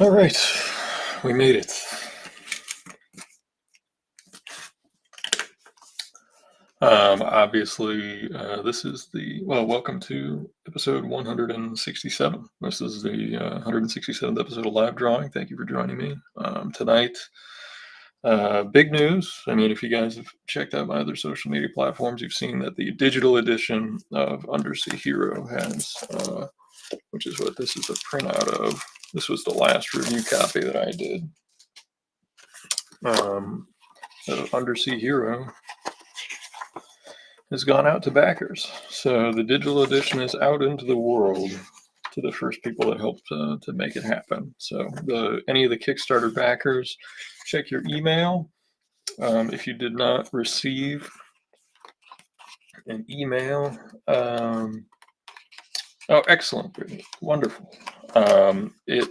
All right, we made it. Obviously, this is welcome to episode 167. This is the 167th episode of Live Drawing. Thank you for joining me tonight. Big news. I mean, if you guys have checked out my other social media platforms, you've seen that the digital edition of Undersea Hero has, which is what this is a printout of. This was the last review copy that I did. Undersea Hero has gone out to backers. So the digital edition is out into the world to the first people that helped to make it happen. So any of the Kickstarter backers, check your email. If you did not receive an email, oh, excellent, Brittany, wonderful. If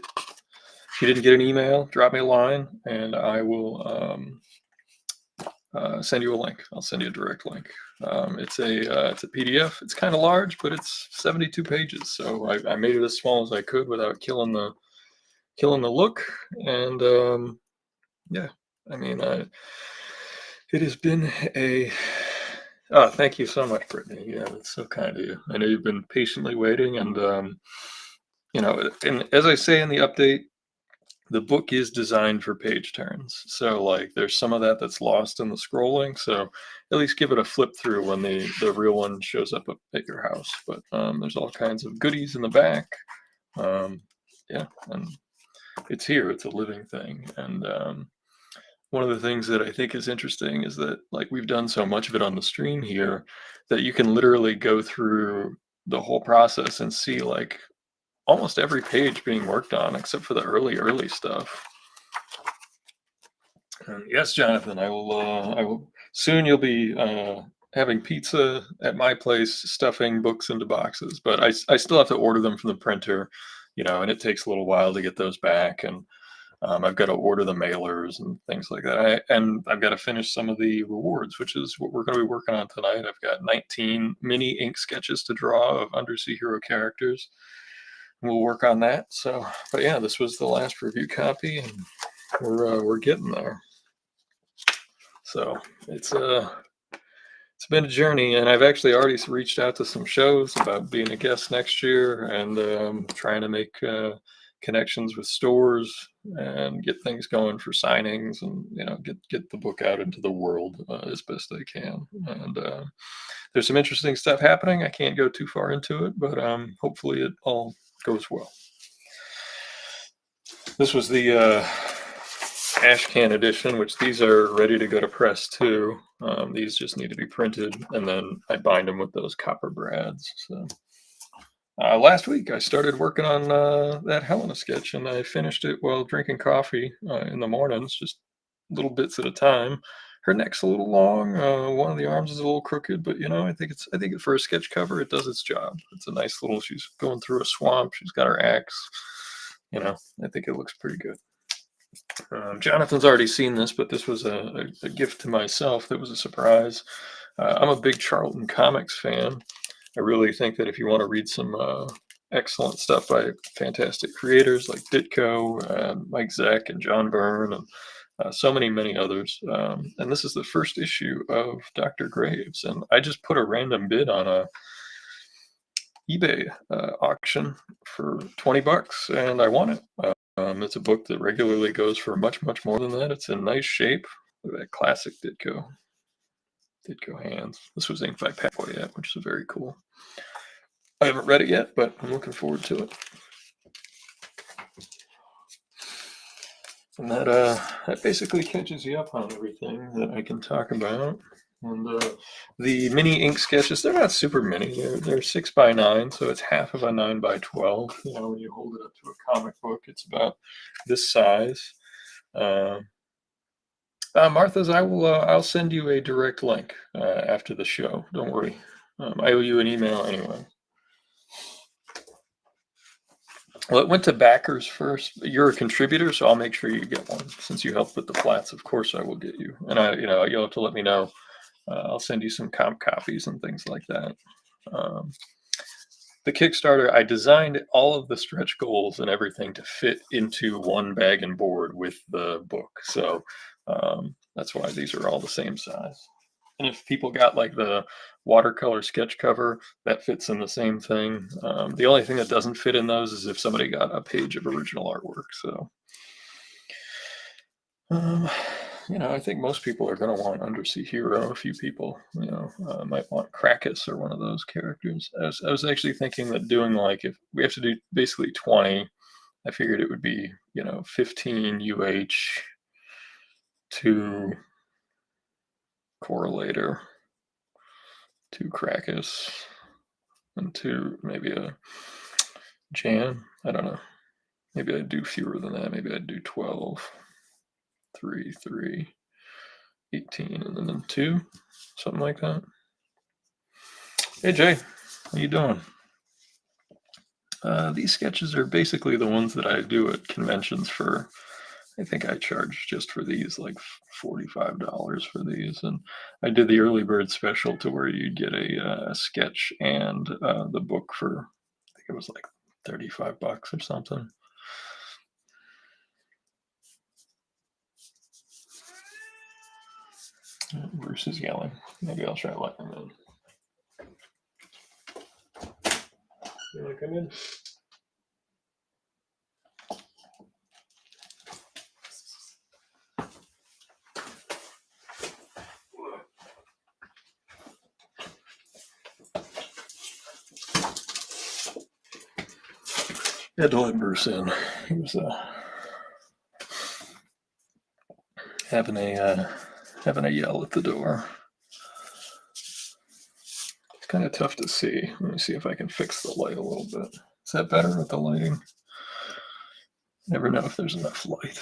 you didn't get an email, drop me a line, and I will send you a link. I'll send you a direct link. It's a PDF. It's kind of large, but it's 72 pages. So I made it as small as I could without killing the look. And yeah, I mean, it has been a. Oh, thank you so much, Brittany. Yeah, that's so kind of you. I know you've been patiently waiting, and and as I say in the update, the book is designed for page turns. So like there's some of that that's lost in the scrolling. So at least give it a flip through when the real one shows up at your house. But there's all kinds of goodies in the back. Yeah, and it's here. It's a living thing. And one of the things that I think is interesting is that like we've done so much of it on the stream here that you can literally go through the whole process and see like almost every page being worked on except for the early stuff. And yes, Jonathan, I will soon. You'll be having pizza at my place, stuffing books into boxes. But I still have to order them from the printer, and it takes a little while to get those back. And I've got to order the mailers and things like that. And I've got to finish some of the rewards, which is what we're going to be working on tonight. I've got 19 mini ink sketches to draw of Undersea Hero characters. We'll work on that. So, but yeah, this was the last review copy, and we're getting there. So it's been a journey, and I've actually already reached out to some shows about being a guest next year, and trying to make connections with stores and get things going for signings, and get the book out into the world as best I can. And there's some interesting stuff happening. I can't go too far into it, but hopefully it all goes well. This was the ash can edition, which these are ready to go to press too. These just need to be printed, and then I bind them with those copper brads. So last week I started working on that Helena sketch, and I finished it while drinking coffee in the mornings, just little bits at a time. Her neck's a little long. One of the arms is a little crooked, but I think for a sketch cover, it does its job. It's a nice little. She's going through a swamp. She's got her axe. I think it looks pretty good. Jonathan's already seen this, but this was a gift to myself that was a surprise. I'm a big Charlton Comics fan. I really think that if you want to read some excellent stuff by fantastic creators like Ditko, Mike Zeck, and John Byrne, and so many others. And this is the first issue of Dr. Graves. And I just put a random bid on a eBay auction for $20, and I won it. It's a book that regularly goes for much more than that. It's in nice shape. Look at that classic Ditko hands. This was inked by Pat Boyette, which is very cool. I haven't read it yet, but I'm looking forward to it. And that basically catches you up on everything that I can talk about. And the mini ink sketches, they're not super mini. They're 6x9, so it's half of a 9x12. When you hold it up to a comic book, it's about this size. Martha's, I'll send you a direct link after the show. Don't worry. I owe you an email anyway. Well, it went to backers first. You're a contributor, so I'll make sure you get one. Since you helped with the flats, of course I will get you. And you'll have to let me know. I'll send you some comp copies and things like that. the Kickstarter, I designed all of the stretch goals and everything to fit into one bag and board with the book. So that's why these are all the same size. And if people got like the watercolor sketch cover, that fits in the same thing. The only thing that doesn't fit in those is if somebody got a page of original artwork. So, um, I think most people are going to want Undersea Hero. A few people, might want Krakus or one of those characters. I was actually thinking that doing like if we have to do basically 20, I figured it would be 15 UH, 2 Correlator, 2 Krakus, and 2 maybe a Jan. I don't know. Maybe I'd do fewer than that. Maybe I'd do 12, 3, 3, 18, and then 2, something like that. Hey Jay, how you doing? These sketches are basically the ones that I do at conventions for. I think I charge just for these like $45 for these, and I did the early bird special to where you'd get a sketch and the book for I think it was like $35 or something. Bruce is yelling. Maybe I'll try letting him in. You want to come in? Had to let Bruce in. He was having a yell at the door. It's kind of tough to see. Let me see if I can fix the light a little bit. Is that better with the lighting? Never know if there's enough light.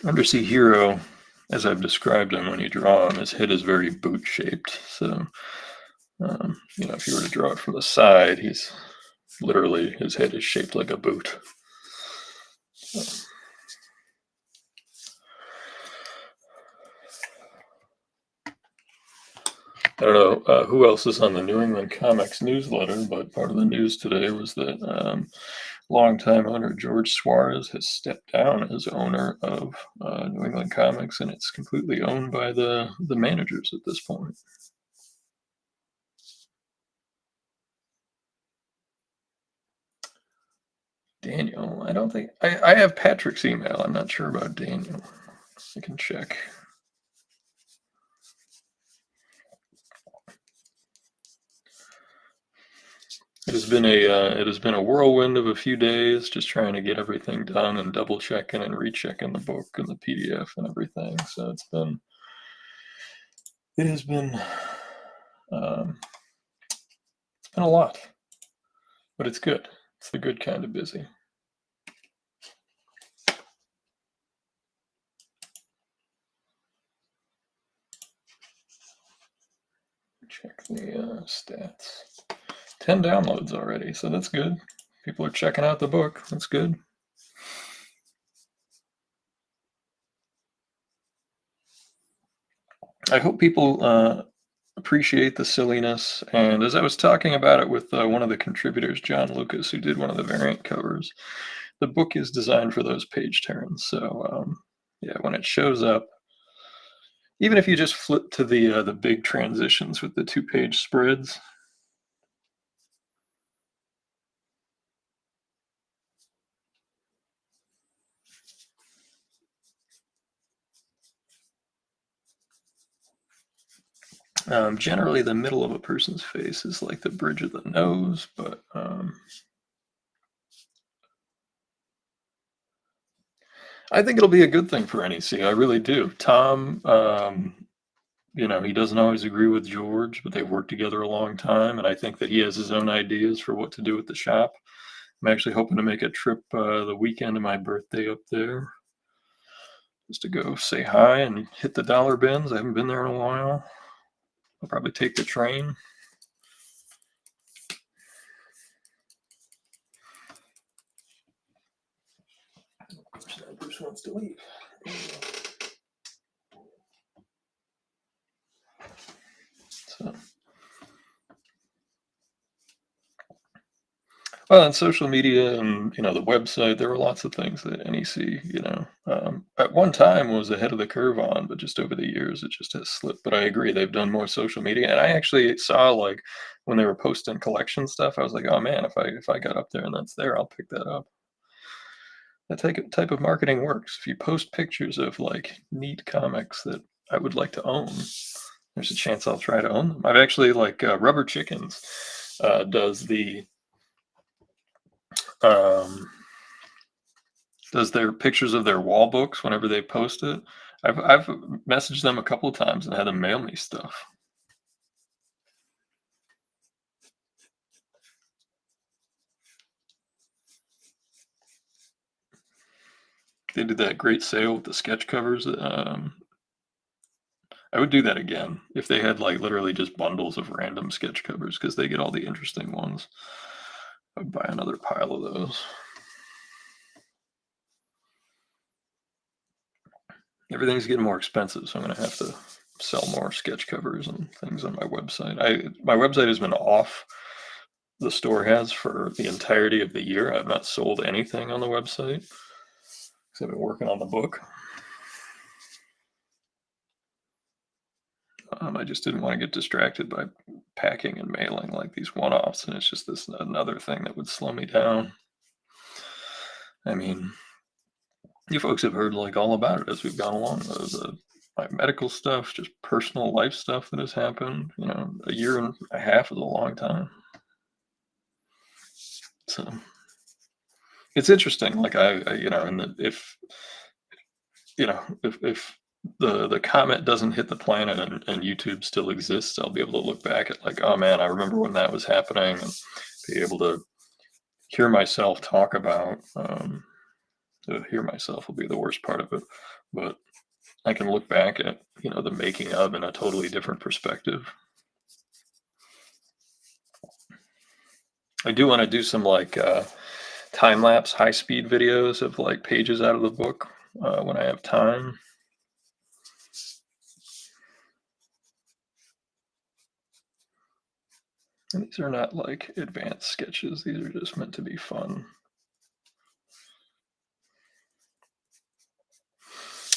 Undersea Hero, as I've described him when you draw him, his head is very boot-shaped. So, if you were to draw it from the side, he's literally, his head is shaped like a boot. So. I don't know who else is on the New England Comics newsletter, but part of the news today was that longtime owner George Suarez has stepped down as owner of New England Comics, and it's completely owned by the managers at this point. Daniel, I don't think I have Patrick's email. I'm not sure about Daniel. I can check. It has been a whirlwind of a few days, just trying to get everything done and double checking and rechecking the book and the PDF and everything. So it has been a lot, but it's good. It's the good kind of busy. Check the stats. 10 downloads already, so that's good. People are checking out the book. That's good. I hope people appreciate the silliness. And as I was talking about it with one of the contributors, John Lucas, who did one of the variant covers, the book is designed for those page turns. So when it shows up, even if you just flip to the big transitions with the 2-page spreads. Generally, the middle of a person's face is like the bridge of the nose, but I think it'll be a good thing for NEC. I really do. Tom, he doesn't always agree with George, but they've worked together a long time, and I think that he has his own ideas for what to do with the shop. I'm actually hoping to make a trip the weekend of my birthday up there. just to go say hi and hit the dollar bins. I haven't been there in a while. I'll probably take the train. Bruce wants to leave. So, well, on social media and the website, there were lots of things that NEC, at one time was ahead of the curve on, but just over the years it just has slipped. But I agree, they've done more social media, and I actually saw like when they were posting collection stuff, I was like, oh man, if I got up there and that's there, I'll pick that up. That type of marketing works. If you post pictures of like neat comics that I would like to own, there's a chance I'll try to own them. I've actually like Rubber Chickens does um, their pictures of their wall books whenever they post it. I've messaged them a couple of times and had them mail me stuff. They did that great sale with the sketch covers. I would do that again if they had like literally just bundles of random sketch covers because they get all the interesting ones. I'd buy another pile of those. Everything's getting more expensive, so I'm gonna have to sell more sketch covers and things on my website. My website has been off. The store has for the entirety of the year. I've not sold anything on the website because I've been working on the book. I just didn't want to get distracted by packing and mailing like these one-offs, and it's just this another thing that would slow me down. I mean, you folks have heard like all about it as we've gone along. My medical stuff, just personal life stuff that has happened. A year and a half is a long time. So it's interesting. Like and if the comet doesn't hit the planet and YouTube still exists, I'll be able to look back at like, oh man, I remember when that was happening, and be able to hear myself talk about. Hear myself will be the worst part of it, but I can look back at the making of in a totally different perspective. I do want to do some like time lapse high speed videos of like pages out of the book when I have time. And these are not like advanced sketches, these are just meant to be fun.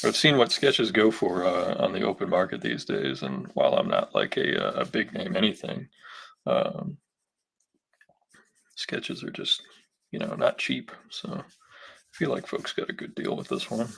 I've seen what sketches go for on the open market these days, and while I'm not like a big name anything, um, sketches are just not cheap. So I feel like folks got a good deal with this one.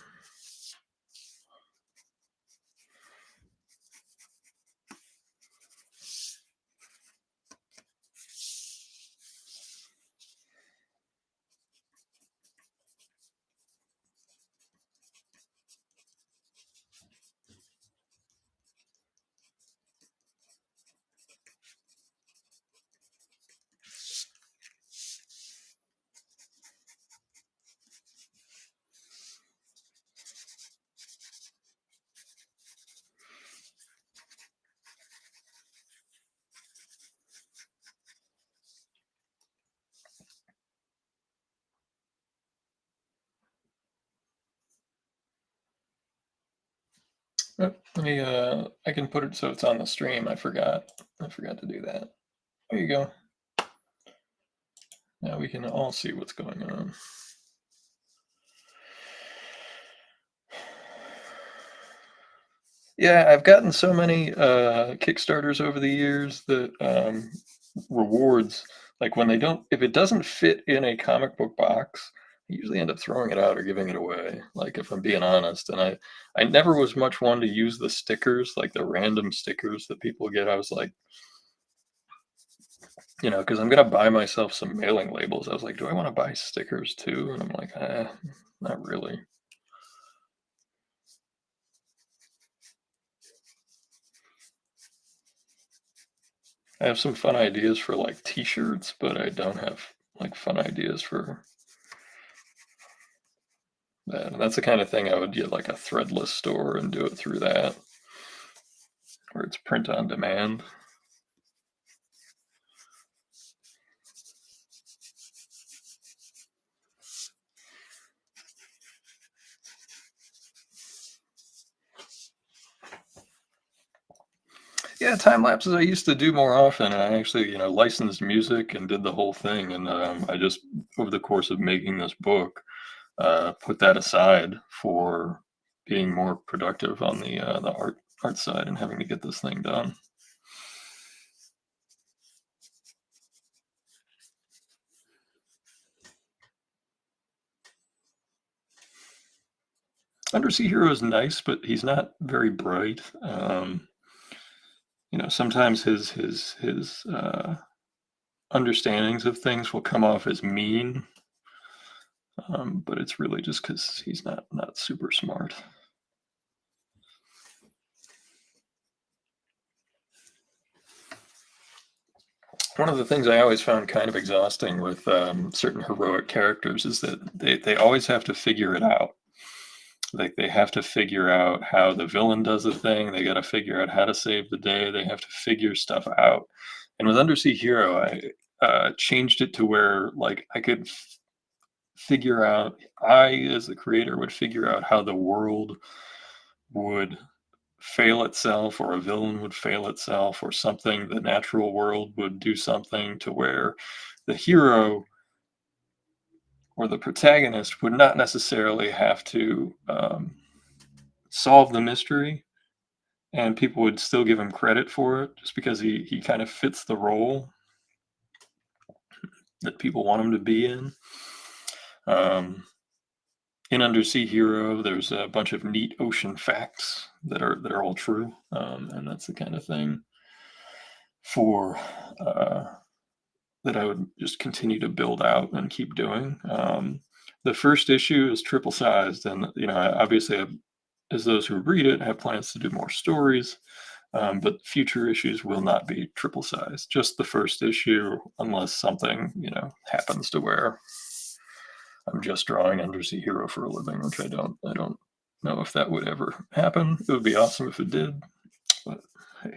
Let me I can put it so it's on the stream. I forgot to do that. There you go. Now we can all see what's going on. Yeah, I've gotten so many Kickstarters over the years that rewards, like when if it doesn't fit in a comic book box, I usually end up throwing it out or giving it away. Like if I'm being honest, and I never was much one to use the stickers, like the random stickers that people get. I was like, because I'm gonna buy myself some mailing labels. I was like, do I want to buy stickers too? And I'm like, not really. I have some fun ideas for like t-shirts, but I don't have like fun ideas for that. And that's the kind of thing I would get like a threadless store and do it through that, where it's print on demand. Yeah, time lapses I used to do more often. I actually, licensed music and did the whole thing. And I just, over the course of making this book, put that aside for being more productive on the art side and having to get this thing done. Undersea Hero is nice, but he's not very bright. Sometimes his understandings of things will come off as mean, but it's really just because he's not super smart. One of the things I always found kind of exhausting with certain heroic characters is that they always have to figure it out. Like they have to figure out how the villain does a thing. They got to figure out how to save the day. They have to figure stuff out. And with Undersea Hero, I changed it to where like I could figure out. I, as the creator, would figure out how the world would fail itself, or a villain would fail itself, or something. The natural world would do something to where the hero or the protagonist would not necessarily have to solve the mystery, and people would still give him credit for it just because he kind of fits the role that people want him to be in. In Undersea Hero, there's a bunch of neat ocean facts that are all true, and that's the kind of thing for that I would just continue to build out and keep doing. The first issue is triple sized, and obviously, as those who read it have plans to do more stories, but future issues will not be triple sized. Just the first issue, unless something happens to where I'm just drawing Undersea Hero for a living, which I don't know if that would ever happen. It would be awesome if it did, but hey.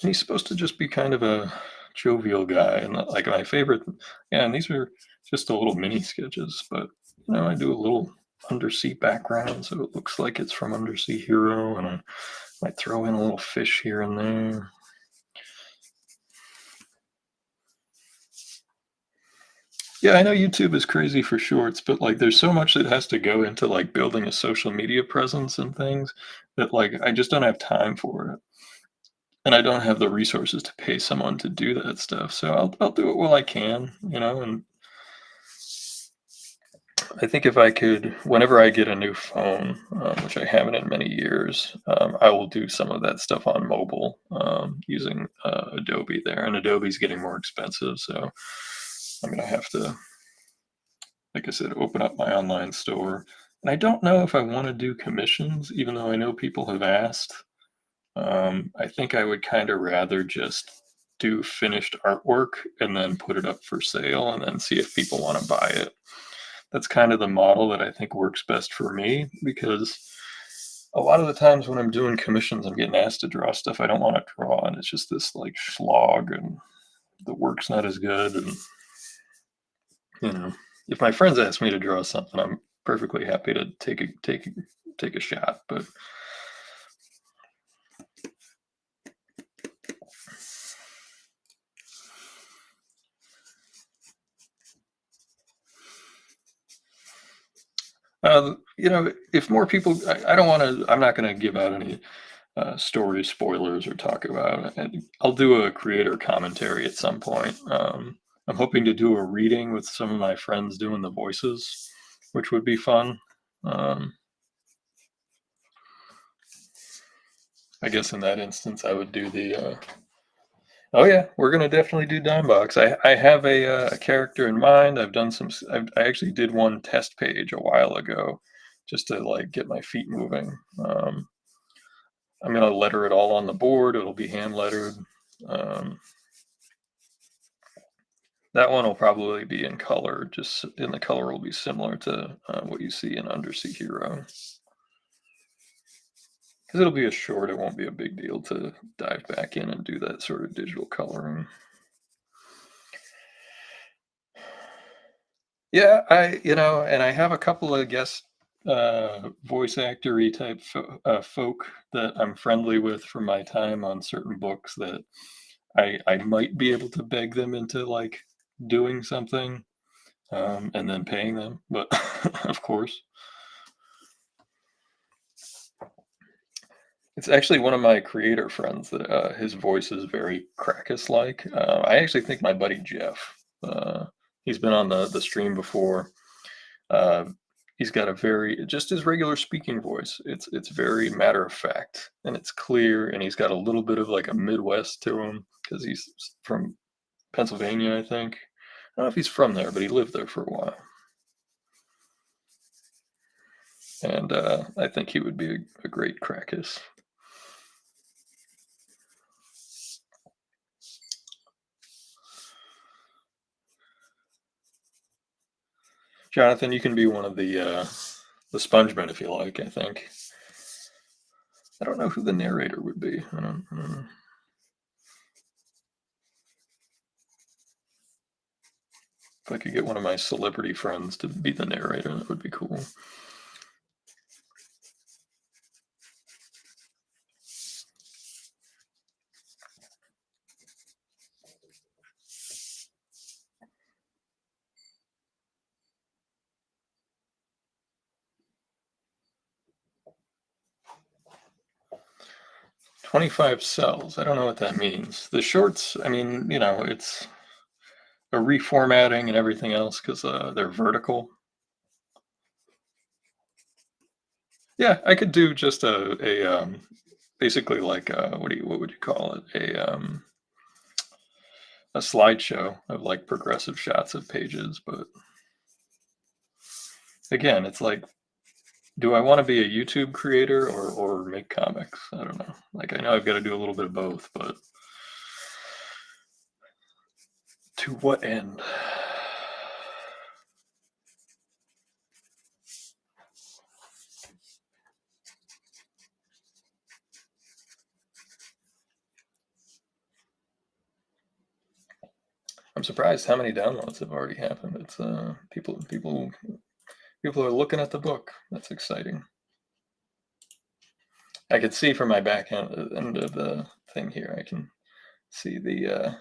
And he's supposed to just be kind of a jovial guy, and like my favorite. Yeah, and these are just a little mini sketches, but I do a little undersea background, so it looks like it's from Undersea Hero, and I might throw in a little fish here and there. Yeah, I know YouTube is crazy for shorts, but like there's so much that has to go into like building a social media presence and things that like I just don't have time for it. And I don't have the resources to pay someone to do that stuff. So I'll do it while I can, and I think if I could, whenever I get a new phone, which I haven't in many years, I will do some of that stuff on mobile using Adobe there. And Adobe's getting more expensive, so I'm gonna have to, like I said, open up my online store. And I don't know if I want to do commissions, even though I know people have asked. I think I would kind of rather just do finished artwork and then put it up for sale and then see if people want to buy it. That's kind of the model that I think works best for me, because a lot of the times when I'm doing commissions, I'm getting asked to draw stuff I don't want to draw, and it's just this like slog, and the work's not as good. And if my friends ask me to draw something, I'm perfectly happy to take a shot. But if more people, I don't want to. I'm not going to give out any story spoilers or talk about it. And I'll do a creator commentary at some point. I'm hoping to do a reading with some of my friends doing the voices, which would be fun. I guess in that instance, I would do the. Oh yeah, we're gonna definitely do Dimebox. I have a character in mind. I've done some. I actually did one test page a while ago, just to like get my feet moving. I'm gonna letter it all on the board. It'll be hand lettered. Um, that one will probably be in color, and the color will be similar to what you see in Undersea Hero. Because it'll be a short, it won't be a big deal to dive back in and do that sort of digital coloring. Yeah, and I have a couple of guest voice actory type folk that I'm friendly with from my time on certain books that I might be able to beg them into like doing something and then paying them, but of course. It's actually one of my creator friends that his voice is very Crackus-like. I actually think my buddy Jeff, he's been on the stream before. Uh, he's got a very just his regular speaking voice. It's very matter of fact and it's clear, and he's got a little bit of like a Midwest to him because he's from Pennsylvania, I think. I don't know if he's from there, but he lived there for a while. And I think he would be a great Crackus. Jonathan, you can be one of the Spongemen if you like, I think. I don't know who the narrator would be. I don't know. If I could get one of my celebrity friends to be the narrator, that would be cool. 25 cells. I don't know what that means. The shorts, I mean, it's a reformatting and everything else because they're vertical. Yeah, I could do just basically like what would you call it? A slideshow of like progressive shots of pages, but again, it's like, do I want to be a YouTube creator or make comics? I don't know. Like I know I've got to do a little bit of both, but to what end? I'm surprised how many downloads have already happened. It's people are looking at the book. That's exciting. I can see from my back end of the thing here. I can see the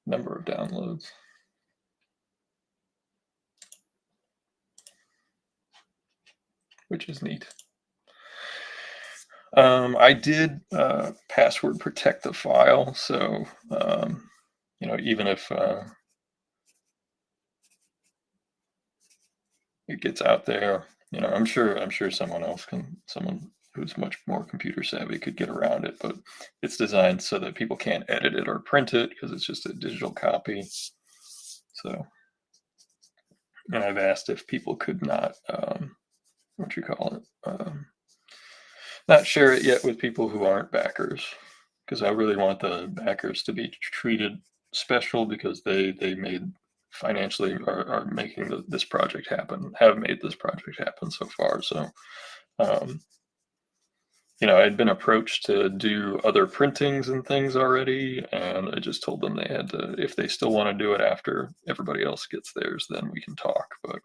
number of downloads, which is neat. I did password protect the file, so even if it gets out there, I'm sure someone who's much more computer savvy could get around it, but it's designed so that people can't edit it or print it because it's just a digital copy. So, and I've asked if people could not, what you call it, not share it yet with people who aren't backers, because I really want the backers to be treated special because they made financially are making this project happen, have made this project happen so far. So, um, I'd been approached to do other printings and things already, and I just told them they had to, if they still want to do it after everybody else gets theirs, then we can talk. But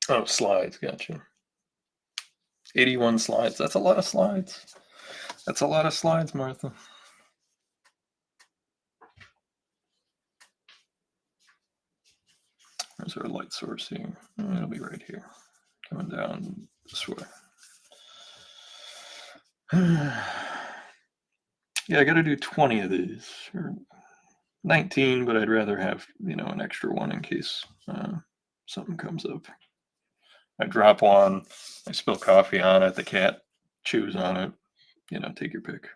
oh, slides, gotcha. 81 slides. That's a lot of slides. That's a lot of slides, Martha. Where's our light source here? It'll be right here, coming down this way. Yeah, I got to do 20 of these, or 19, but I'd rather have, an extra one in case something comes up. I drop one, I spill coffee on it, the cat chews on it, take your pick.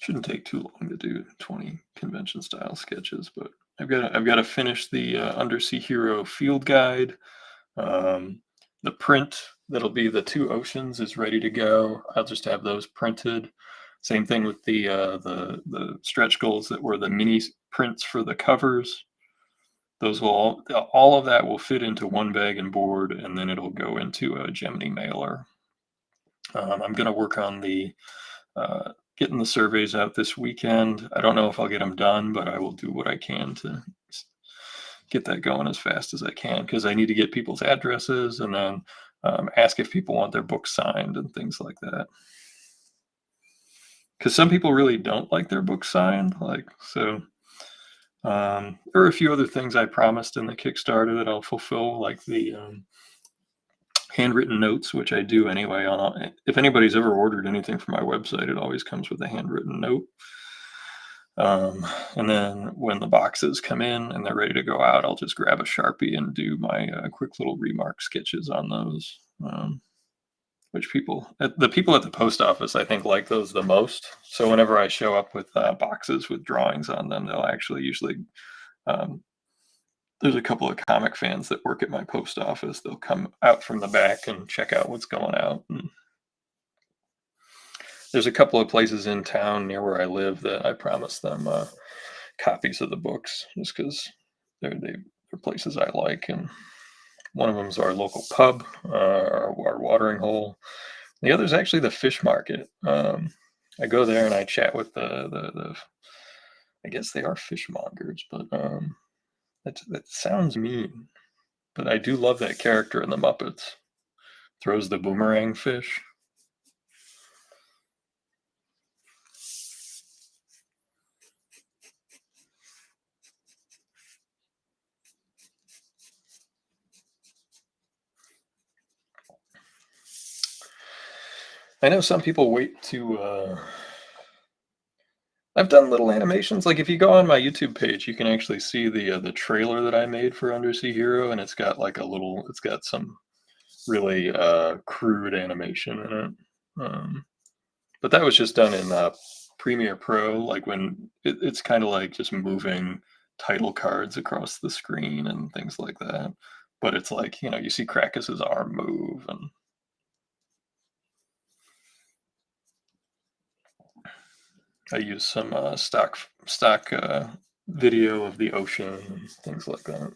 Shouldn't take too long to do 20 convention style sketches, but I've got to finish the Undersea Hero field guide. Um, the print that'll be the two oceans is ready to go. I'll just have those printed. Same thing with the stretch goals that were the mini prints for the covers. Those will all of that will fit into one bag and board, and then it'll go into a Gemini mailer. I'm going to work on the getting the surveys out this weekend. I don't know if I'll get them done, but I will do what I can to get that going as fast as I can, because I need to get people's addresses and then ask if people want their books signed and things like that. Because some people really don't like their books signed, so. There are a few other things I promised in the Kickstarter that I'll fulfill, like the handwritten notes, which I do anyway. If anybody's ever ordered anything from my website, it always comes with a handwritten note. And then when the boxes come in and they're ready to go out, I'll just grab a Sharpie and do my quick little remark sketches on those. Which the people at the post office, I think, like those the most. So whenever I show up with boxes with drawings on them, they'll actually usually. There's a couple of comic fans that work at my post office. They'll come out from the back and check out what's going out. And there's a couple of places in town near where I live that I promised them copies of the books, just because they're places I like. And one of them is our local pub, our watering hole. The other is actually the fish market. I go there and I chat with the I guess they are fishmongers, but that sounds mean. But I do love that character in the Muppets. Throws the boomerang fish. I know some people wait to. I've done little animations. Like if you go on my YouTube page, you can actually see the trailer that I made for Undersea Hero, and it's got it's got some really crude animation in it. But that was just done in Premiere Pro, like when it's kind of like just moving title cards across the screen and things like that. But it's like, you see Krakus's arm move, and I use some stock video of the ocean and things like that.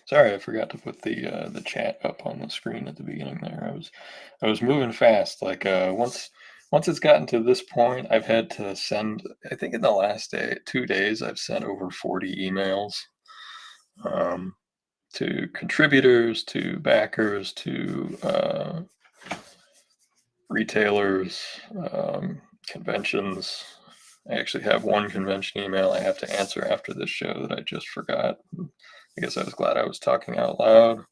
Sorry, I forgot to put the chat up on the screen at the beginning there. I was moving fast. Like once it's gotten to this point, I've had to send. I think in the last 2 days, I've sent over 40 emails um, to contributors, to backers, to retailers, conventions. I actually have one convention email I have to answer after this show that I just forgot. I guess I was glad I was talking out loud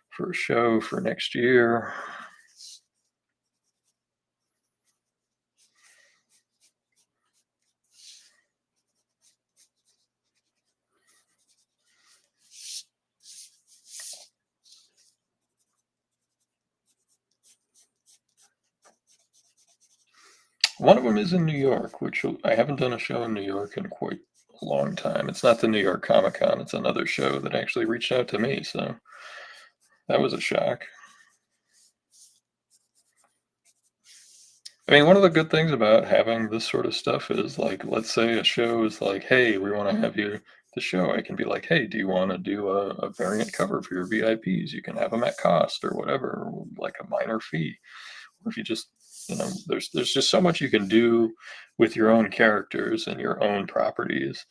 for a show for next year. One of them is in New York, which I haven't done a show in New York in quite a long time. It's not the New York Comic Con, it's another show that actually reached out to me, so that was a shock. I mean, one of the good things about having this sort of stuff is, like, let's say a show is like, hey, we want to have you the show. I can be like, hey, do you want to do a variant cover for your VIPs? You can have them at cost or whatever, like a minor fee. Or if you just, there's just so much you can do with your own characters and your own properties.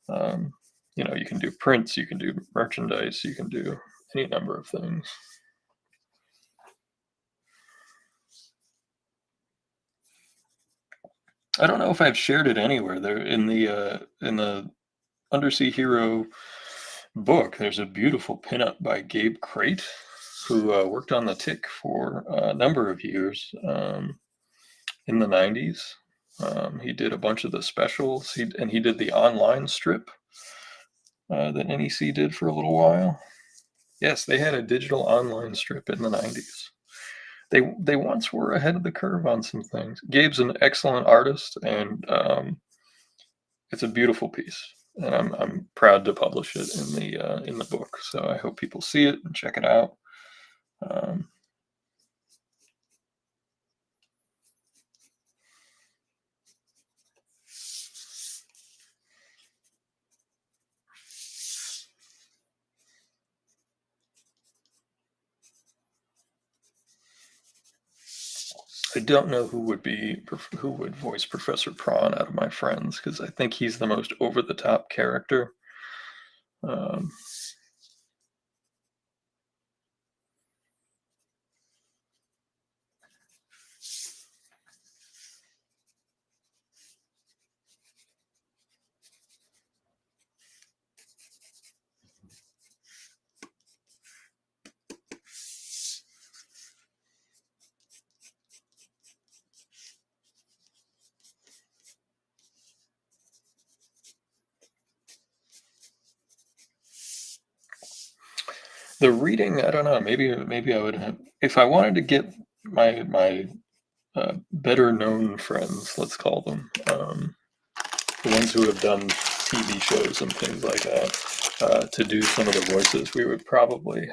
You can do prints, you can do merchandise, you can do any number of things. I don't know if I've shared it anywhere. There in the Undersea Hero book, there's a beautiful pinup by Gabe Crate, who worked on the Tick for a number of years in the 90s. He did a bunch of the specials, and he did the online strip that NEC did for a little while. Yes, they had a digital online strip in the 90s. They once were ahead of the curve on some things. Gabe's an excellent artist, and it's a beautiful piece. And I'm proud to publish it in the book. So I hope people see it and check it out. Um, I don't know who would voice Professor Prawn out of my friends, because I think he's the most over the top character. Um, the reading, I don't know. Maybe I would have, if I wanted to get my better known friends, let's call them, the ones who have done TV shows and things like that, to do some of the voices. We would probably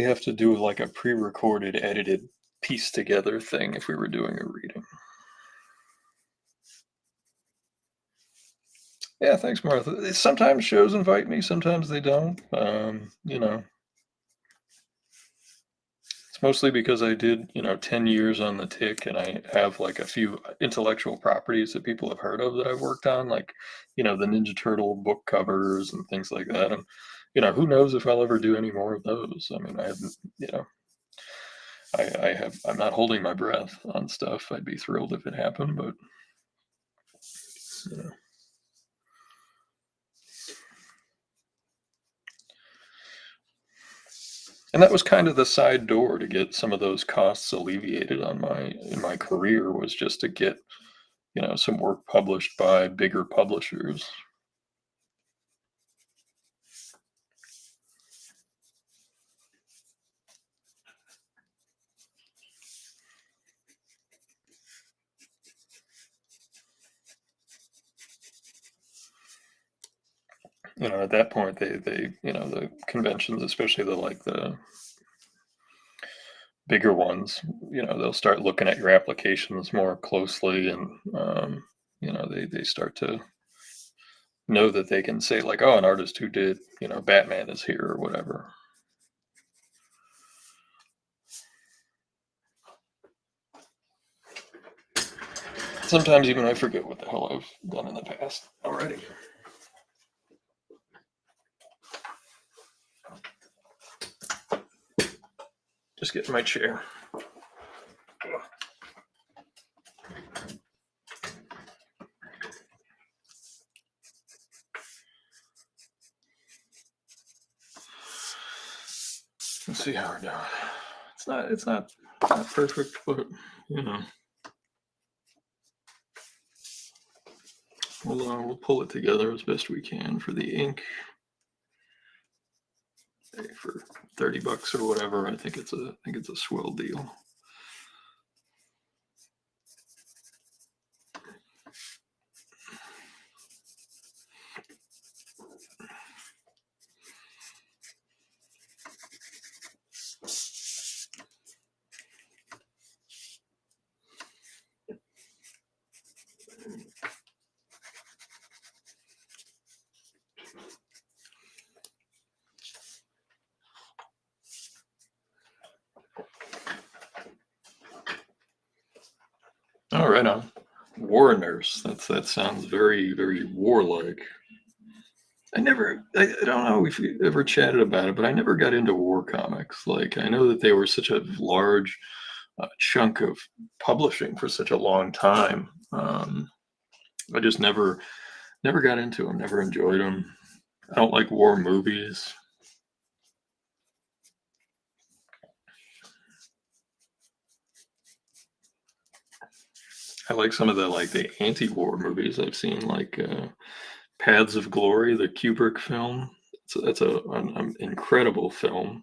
have to do like a pre-recorded, edited, piece together thing if we were doing a reading. Yeah, thanks, Martha. Sometimes shows invite me, sometimes they don't. It's mostly because I did, 10 years on the Tick, and I have like a few intellectual properties that people have heard of that I've worked on, like, the Ninja Turtle book covers and things like that. And, who knows if I'll ever do any more of those. I mean, I haven't, I'm not holding my breath on stuff. I'd be thrilled if it happened, but, you know. And that was kind of the side door to get some of those costs alleviated in my career, was just to get, some work published by bigger publishers. At that point, they the conventions, especially the bigger ones, they'll start looking at your applications more closely, and they start to know that they can say, like, oh, an artist who did, Batman is here or whatever. Sometimes even I forget what the hell I've done in the past already. Just get in my chair. Let's see how we're doing. It's not perfect, but we'll pull it together as best we can for the ink. For $30 or whatever, I think it's a swell deal. Oh, right on. War nurse. That sounds very, very warlike. I don't know if we ever chatted about it, but I never got into war comics. Like, I know that they were such a large chunk of publishing for such a long time. I just never got into them, never enjoyed them. I don't like war movies. I like some of the anti-war movies I've seen, like Paths of Glory, the Kubrick film. That's an incredible film.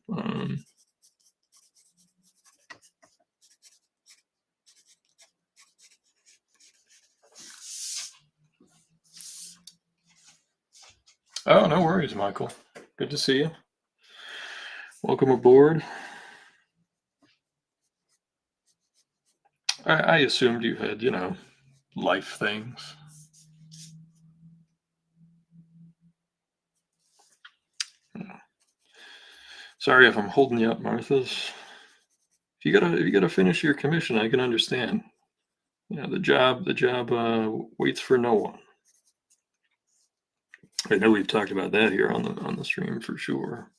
Oh, no worries, Michael. Good to see you. Welcome aboard. I assumed you had, life things. Sorry if I'm holding you up, Martha's. If you gotta finish your commission, I can understand. The job waits for no one. I know we've talked about that here on the stream for sure.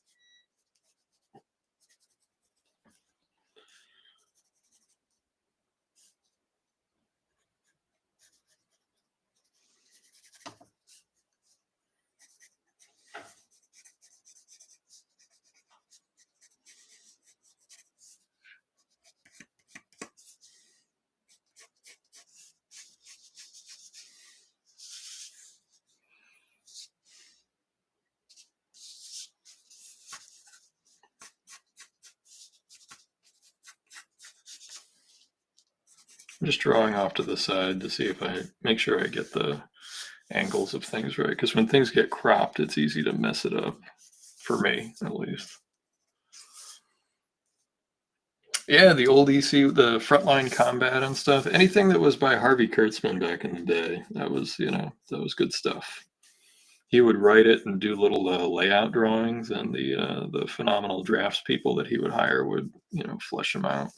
I'm just drawing off to the side to see if I make sure I get the angles of things right. Because when things get cropped, it's easy to mess it up, for me at least. Yeah, the old EC, the Frontline Combat and stuff. Anything that was by Harvey Kurtzman back in the day, that was good stuff. He would write it and do little layout drawings, and the phenomenal drafts people that he would hire would flesh them out.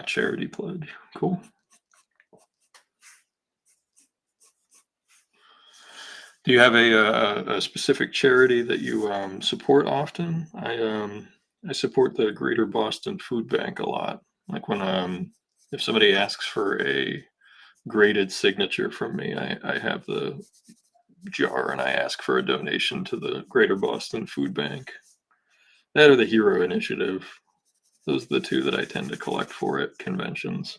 Charity pledge, cool. Do you have a specific charity that you support often? I support the Greater Boston Food Bank a lot. Like when if somebody asks for a graded signature from me, I have the jar and I ask for a donation to the Greater Boston Food Bank. That or the Hero Initiative. Those are the two that I tend to collect for at conventions.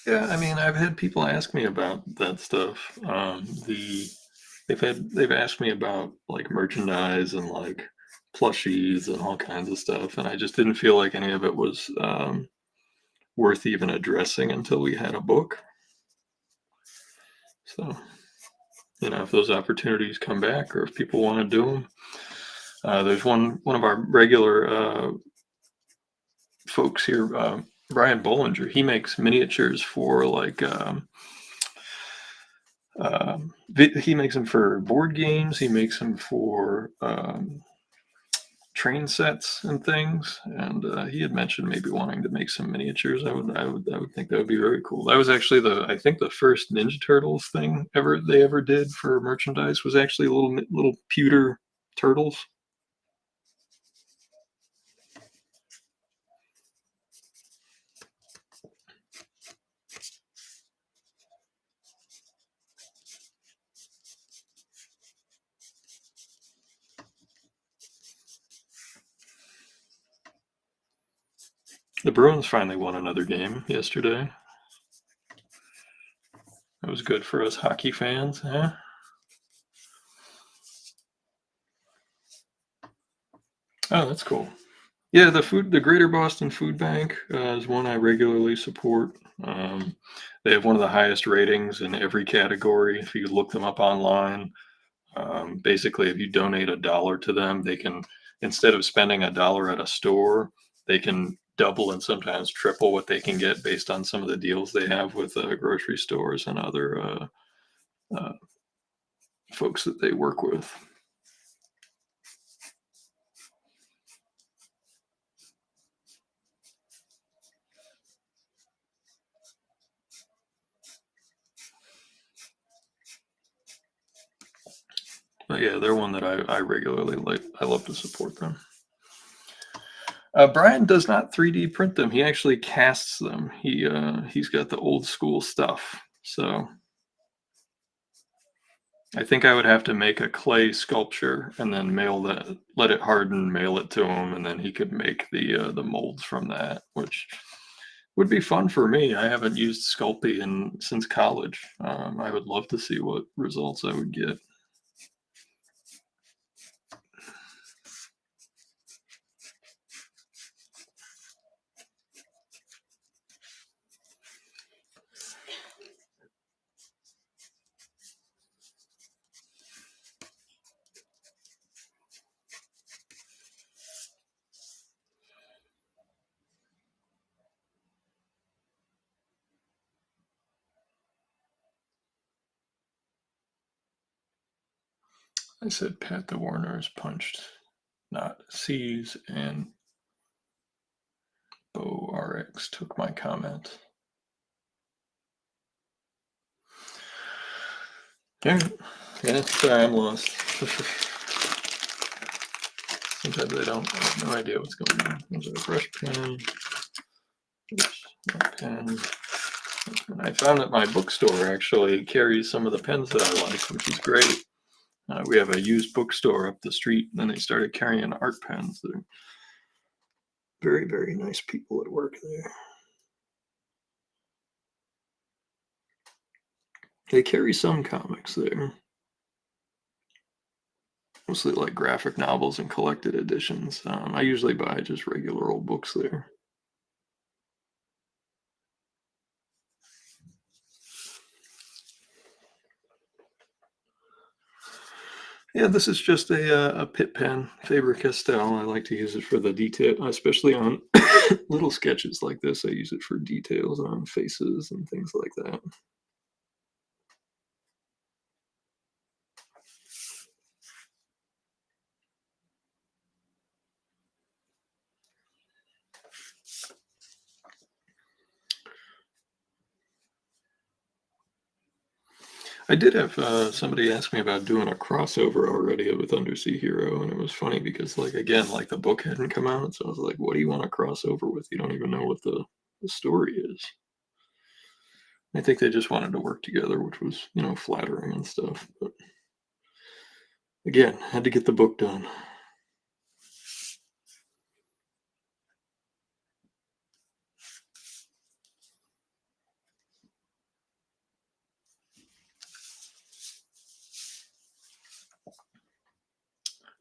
Yeah, I mean, I've had people ask me about that stuff. They've asked me about like merchandise and like plushies and all kinds of stuff, and I just didn't feel like any of it was worth even addressing until we had a book. So, if those opportunities come back, or if people want to do them, there's one of our regular folks here, Brian Bollinger. He makes miniatures for like. He makes them for board games. He makes them for train sets and things. And he had mentioned maybe wanting to make some miniatures. I would think that would be very cool. That was actually I think the first Ninja Turtles thing they ever did for merchandise was actually little pewter turtles. The Bruins finally won another game yesterday. That was good for us hockey fans, huh? Oh, that's cool. Yeah, the Greater Boston Food Bank is one I regularly support. They have one of the highest ratings in every category. If you look them up online, basically, if you donate $1 to them, they can, instead of spending $1 at a store, they can double and sometimes triple what they can get based on some of the deals they have with grocery stores and other folks that they work with. But yeah, they're one that I regularly like. I love to support them. Brian does not 3D print them. He actually casts them. He's got the old school stuff. So I think I would have to make a clay sculpture and then mail that, let it harden, mail it to him, and then he could make the molds from that, which would be fun for me. I haven't used Sculpey since college. I would love to see what results I would get. I said Pat the Warner's punched, not C's, and Bo RX took my comment. Yeah, sorry, I'm lost. Sometimes I have no idea what's going on. There's a brush pen. Oops, my pen. And I found that my bookstore actually carries some of the pens that I like, which is great. We have a used bookstore up the street, and then they started carrying art pens. They're very, very nice people that work there. They carry some comics there. Mostly like graphic novels and collected editions. I usually buy just regular old books there. Yeah, this is just a Pitt pen, Faber-Castell. I like to use it for the detail, especially on little sketches like this. I use it for details on faces and things like that. I did have somebody ask me about doing a crossover already with Undersea Hero, and it was funny because, like, again, like the book hadn't come out, so I was like, "What do you want to cross over with? You don't even know what the story is." I think they just wanted to work together, which was, flattering and stuff. But again, had to get the book done.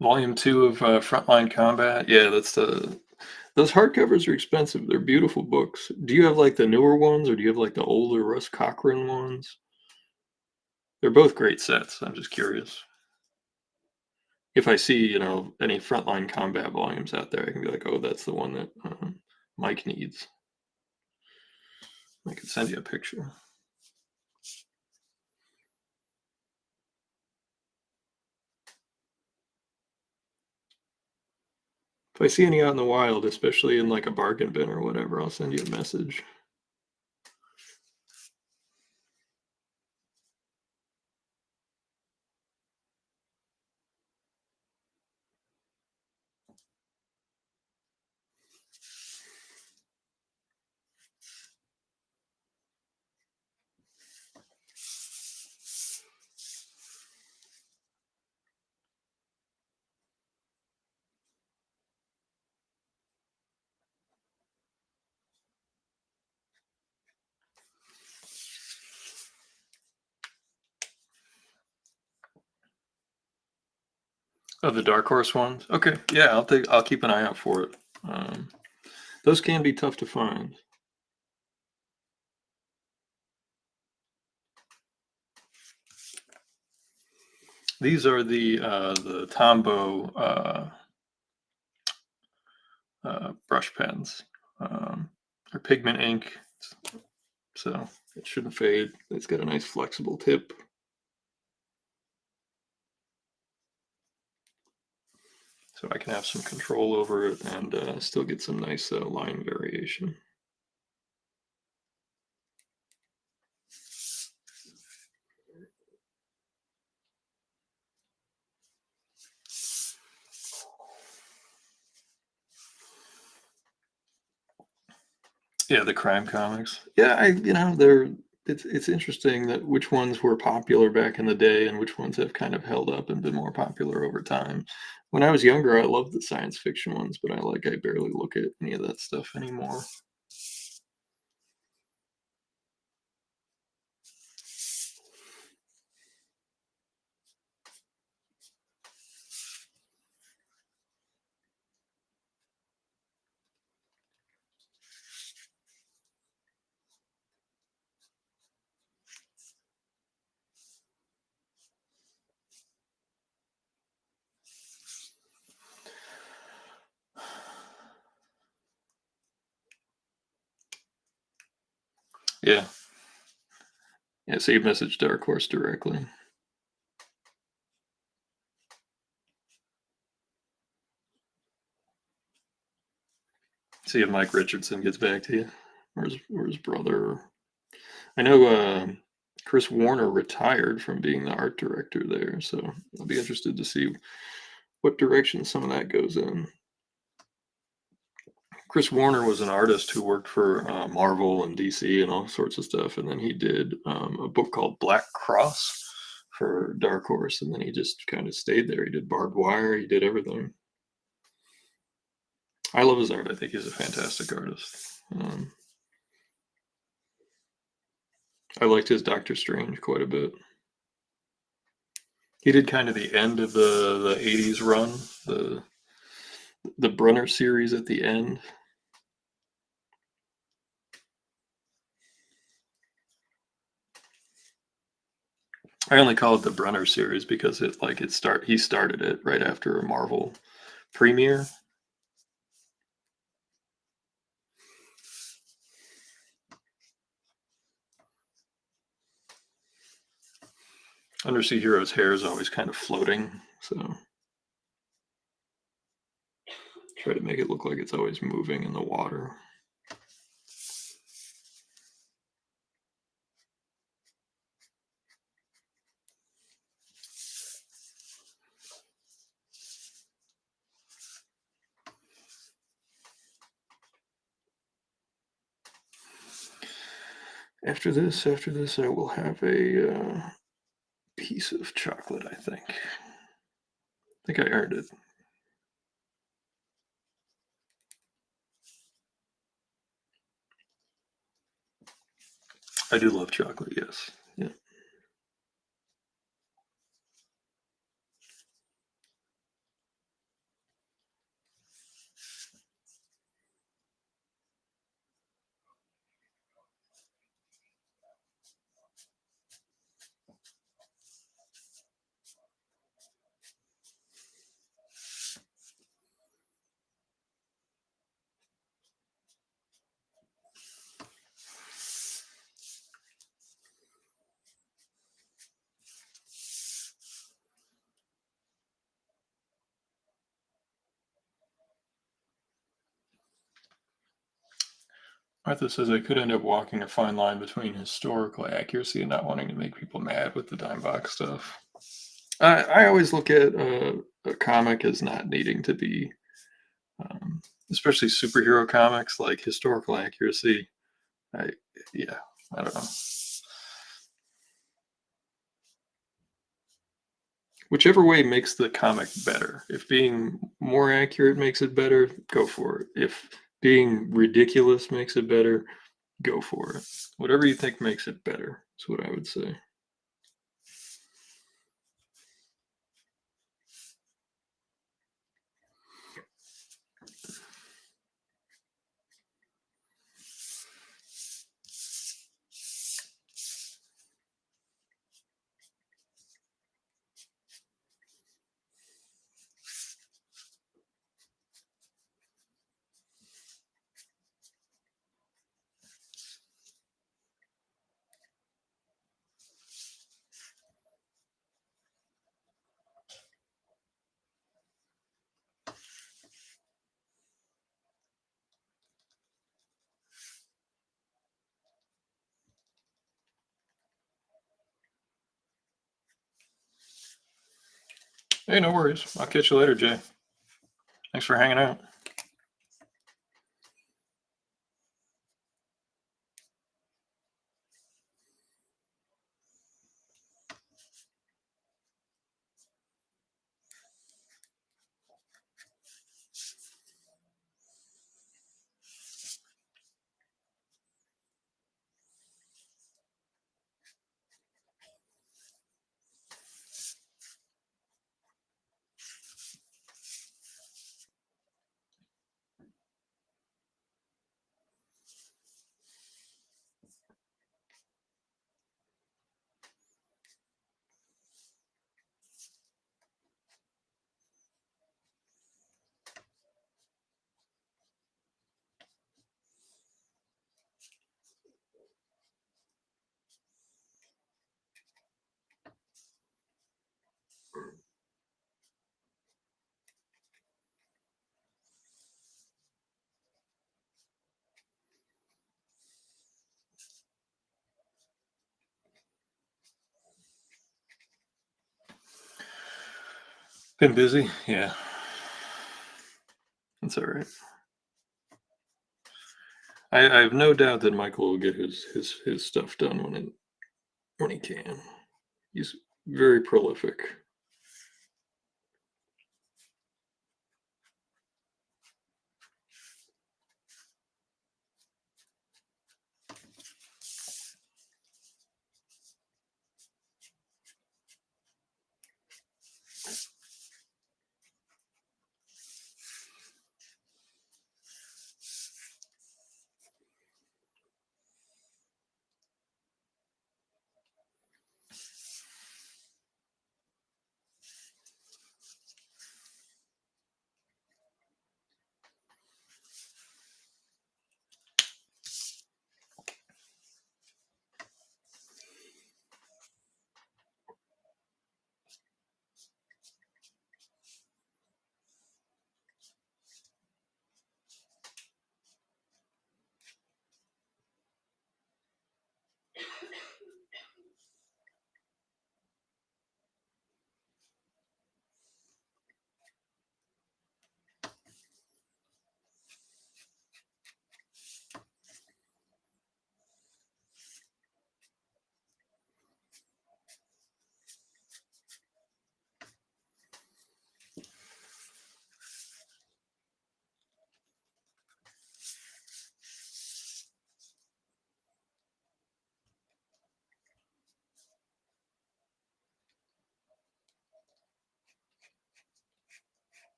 Volume 2 of Frontline Combat. Yeah, those hardcovers are expensive. They're beautiful books. Do you have like the newer ones, or do you have like the older Russ Cochran ones? They're both great sets. I'm just curious. If I see, any Frontline Combat volumes out there, I can be like, oh, that's the one that Mike needs. I can send you a picture. If I see any out in the wild, especially in like a bargain bin or whatever, I'll send you a message. Oh, the Dark Horse ones. Okay, yeah, I'll keep an eye out for it. Those can be tough to find. These are the Tombow brush pens. They're pigment ink, so it shouldn't fade. It's got a nice flexible tip. so I can have some control over it and still get some nice line variation. Yeah, the crime comics. Yeah, they're it's interesting that which ones were popular back in the day and which ones have kind of held up and been more popular over time. When I was younger, I loved the science fiction ones, but I barely look at any of that stuff anymore. Yeah. Yeah, so you messaged Dark Horse directly. See if Mike Richardson gets back to you, or his brother. I know Chris Warner retired from being the art director there, so I'll be interested to see what direction some of that goes in. Chris Warner was an artist who worked for Marvel and DC and all sorts of stuff, and then he did a book called Black Cross for Dark Horse, and then he just kind of stayed there. He did Barbed Wire, he did everything. I love his art. I think he's a fantastic artist. I liked his Doctor Strange quite a bit. He did kind of the end of the '80s run, the Brunner series at the end. I only call it the Brunner series because he started it right after a Marvel premiere. Undersea Hero's hair is always kind of floating, so try to make it look like it's always moving in the water. After this, I will have a piece of chocolate, I think. I think I earned it. I do love chocolate, yes. Yeah. Martha says I could end up walking a fine line between historical accuracy and not wanting to make people mad with the dime box stuff. I always look at a comic as not needing to be, especially superhero comics, like historical accuracy. I yeah, I don't know. Whichever way makes the comic better. If being more accurate makes it better, go for it. If being ridiculous makes it better, go for it. Whatever you think makes it better is what I would say. Hey, no worries. I'll catch you later, Jay. Thanks for hanging out. Been busy? Yeah. That's all right. I have no doubt that Michael will get his stuff done when he can. He's very prolific.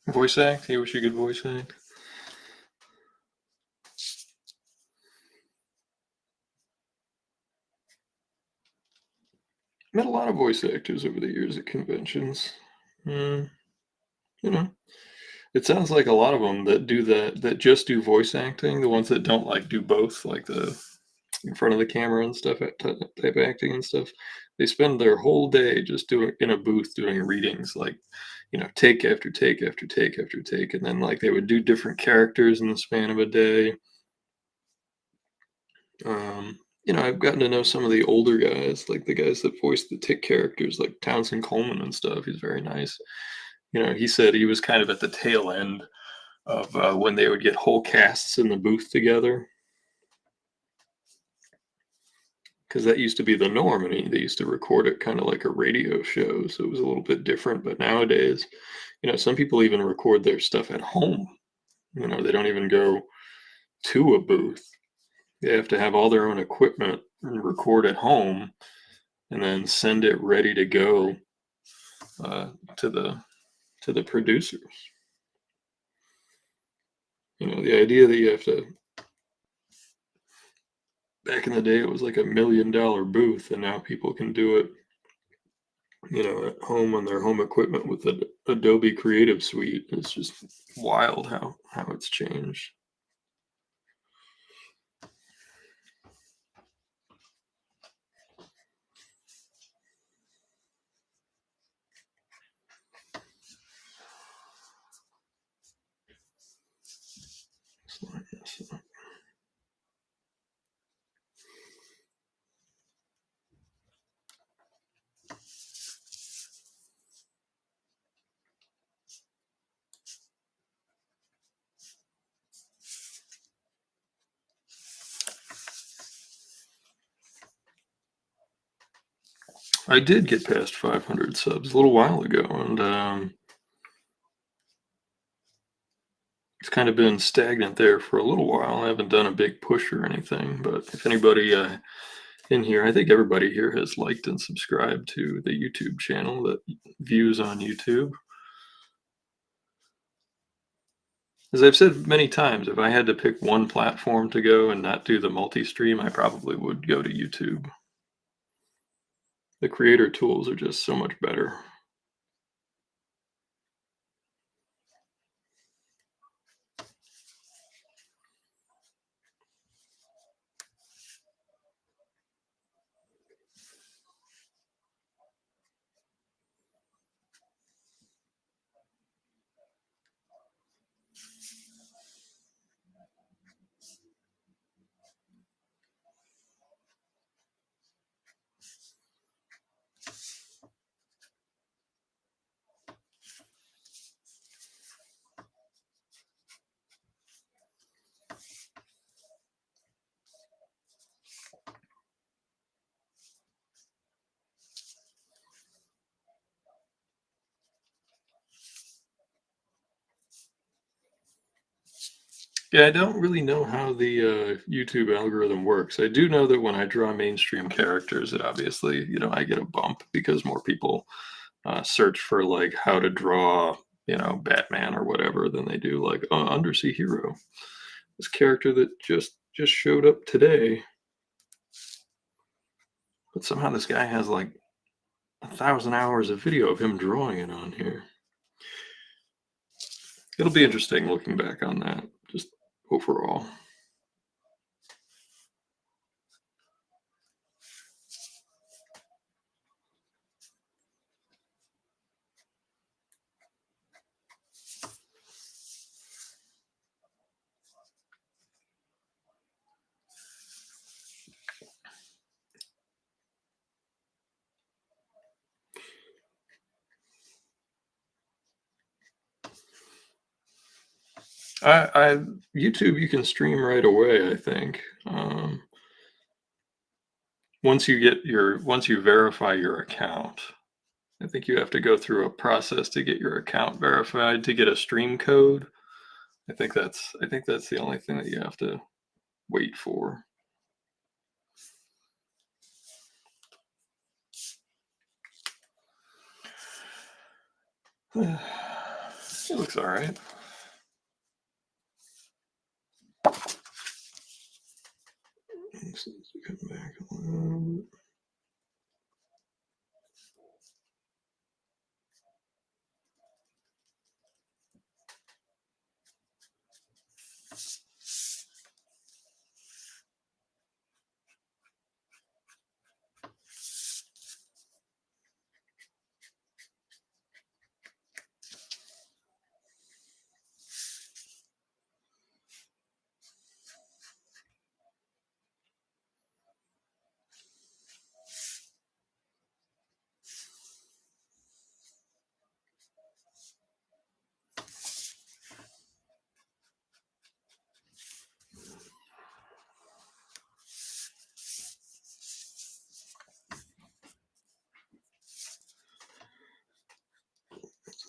Voice act? He wish you could voice act. Met a lot of voice actors over the years at conventions. Mm, you know, it sounds like a lot of them that do that just do voice acting, the ones that don't like do both, like the in front of the camera and stuff, type acting and stuff. They spend their whole day just doing in a booth doing readings, like take after take after take after take, and then like they would do different characters in the span of a day. I've gotten to know some of the older guys, like the guys that voiced the Tick characters, like Townsend Coleman and stuff. He's very nice. He said he was kind of at the tail end of when they would get whole casts in the booth together, because that used to be the norm, and they used to record it kind of like a radio show, so it was a little bit different. But nowadays, some people even record their stuff at home. They don't even go to a booth. They have to have all their own equipment and record at home, and then send it ready to go to the producers. The idea that you have to. Back in the day, it was like $1 million booth, and now people can do it, at home on their home equipment with the Adobe Creative Suite. It's just wild how it's changed. Slide this up. I did get past 500 subs a little while ago, and it's kind of been stagnant there for a little while. I haven't done a big push or anything, but if anybody in here, I think everybody here has liked and subscribed to the YouTube channel that views on YouTube. As I've said many times, if I had to pick one platform to go and not do the multi-stream, I probably would go to YouTube. The creator tools are just so much better. Yeah, I don't really know how the YouTube algorithm works. I do know that when I draw mainstream characters, it obviously, I get a bump because more people search for like how to draw, Batman or whatever than they do like Undersea Hero. This character that just showed up today, but somehow this guy has like 1,000 hours of video of him drawing it on here. It'll be interesting looking back on that, just overall. I YouTube you can stream right away, I think. Once you verify your account, I think you have to go through a process to get your account verified to get a stream code. I think that's the only thing that you have to wait for. It looks all right. Let's come back a little bit.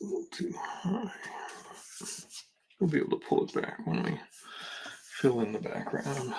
little too high. We'll be able to pull it back when we fill in the background.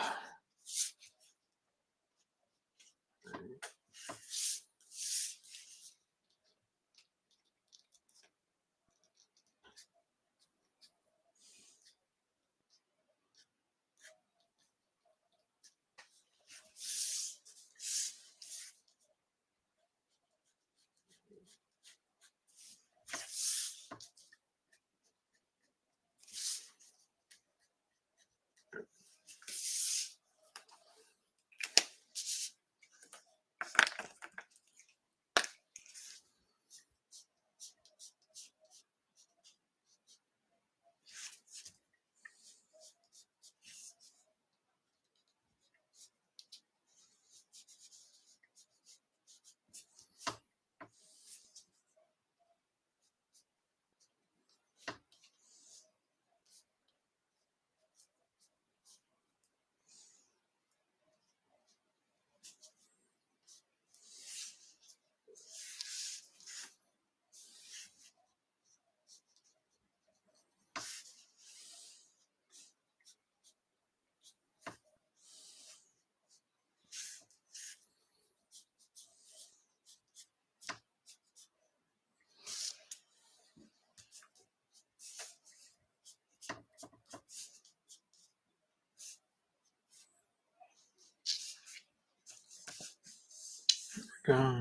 Go.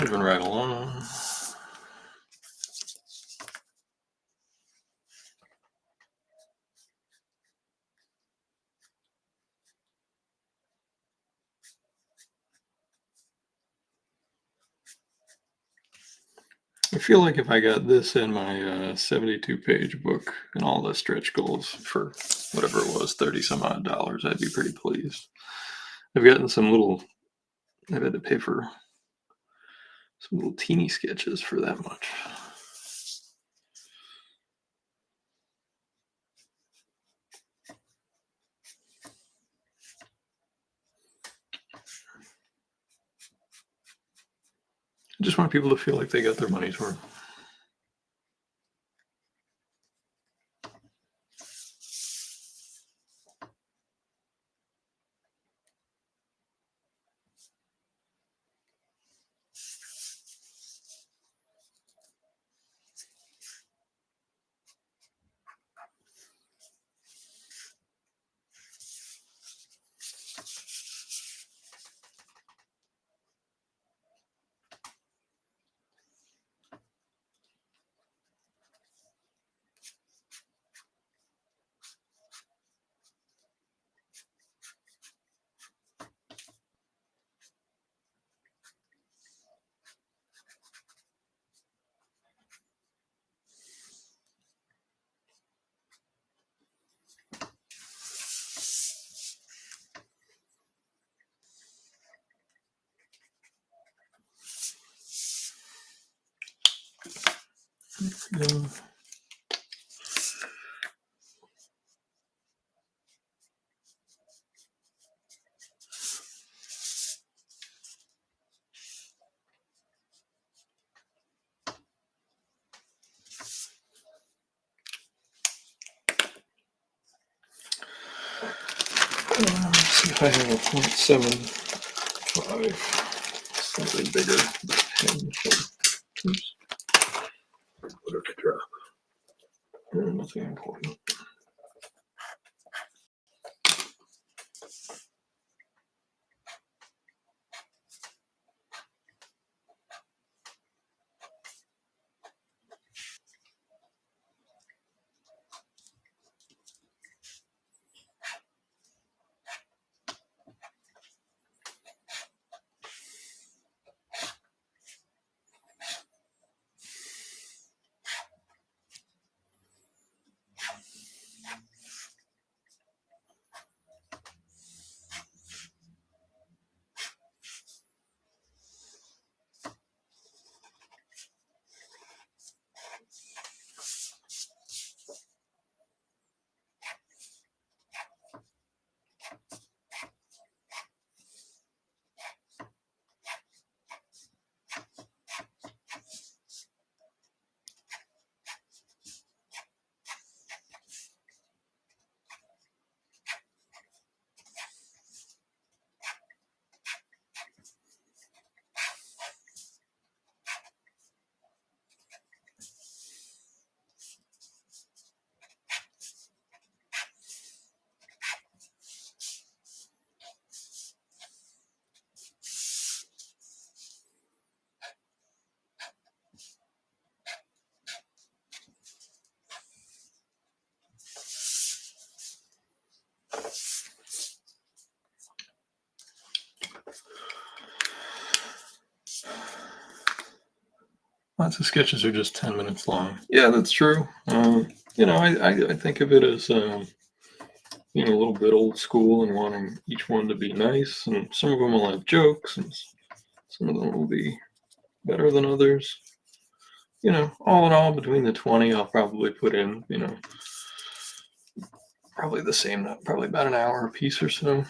Moving right along. I feel like if I got this in my 72-page book and all the stretch goals for whatever it was, 30 some odd dollars, I'd be pretty pleased. I've gotten some little, I've had to pay for some little teeny sketches for that much. I just want people to feel like they got their money's worth. Yeah. Let's see if I have a 0.75, slightly bigger pen. Oops. What did I drop? Nothing important. Lots of sketches are just 10 minutes long. Yeah, that's true. I think of it as a little bit old school and wanting each one to be nice, and some of them will have jokes, and some of them will be better than others. All in all, between the 20, I'll probably put in, probably the same, probably about an hour a piece or so.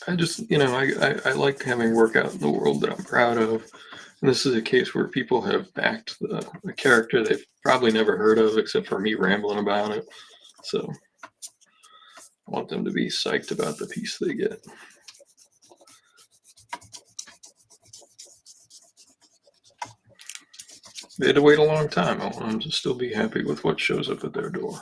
I just, I like having work out in the world that I'm proud of. And this is a case where people have backed a character they've probably never heard of except for me rambling about it. So I want them to be psyched about the piece they get. They had to wait a long time. I want them to still be happy with what shows up at their door.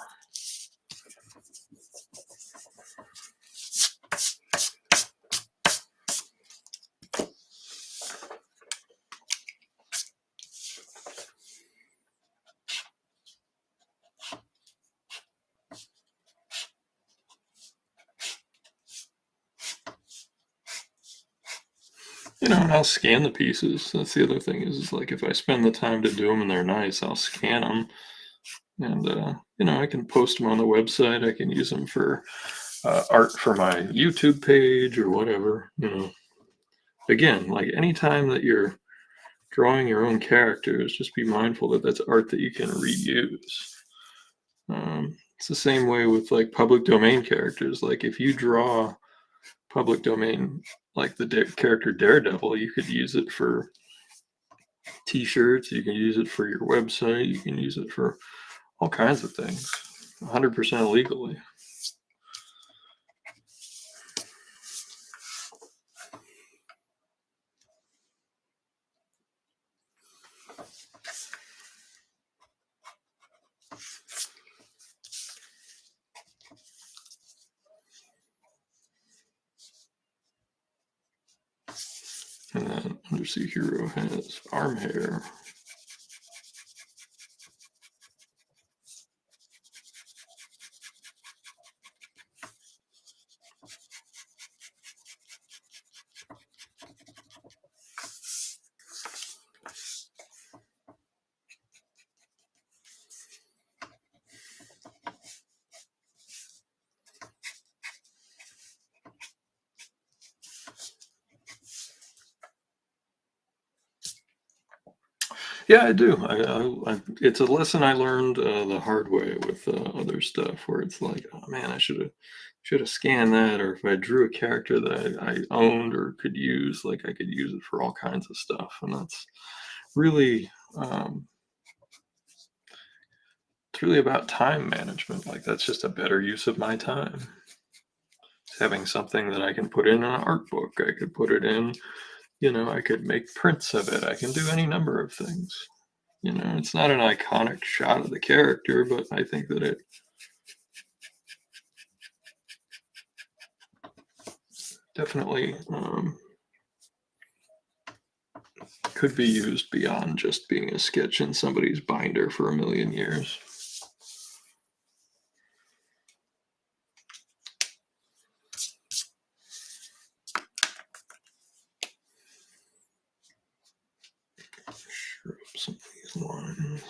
And I'll scan the pieces. That's the other thing is like if I spend the time to do them and they're nice, I'll scan them. And, I can post them on the website. I can use them for art for my YouTube page or whatever. Again, like anytime that you're drawing your own characters, just be mindful that that's art that you can reuse. It's the same way with like public domain characters. Like if you draw public domain, like the character Daredevil, you could use it for t-shirts, you can use it for your website, you can use it for all kinds of things, 100% legally. And then Undersea Hero has arm hair. Yeah, I do. It's a lesson I learned the hard way with other stuff, where it's like, oh man, I should have scanned that, or if I drew a character that I owned or could use, like I could use it for all kinds of stuff, and that's really it's really about time management. Like that's just a better use of my time. Having something that I can put in an art book, I could put it in, I could make prints of it. I can do any number of things. It's not an iconic shot of the character, but I think that it definitely could be used beyond just being a sketch in somebody's binder for a million years. Sure, some of these lines.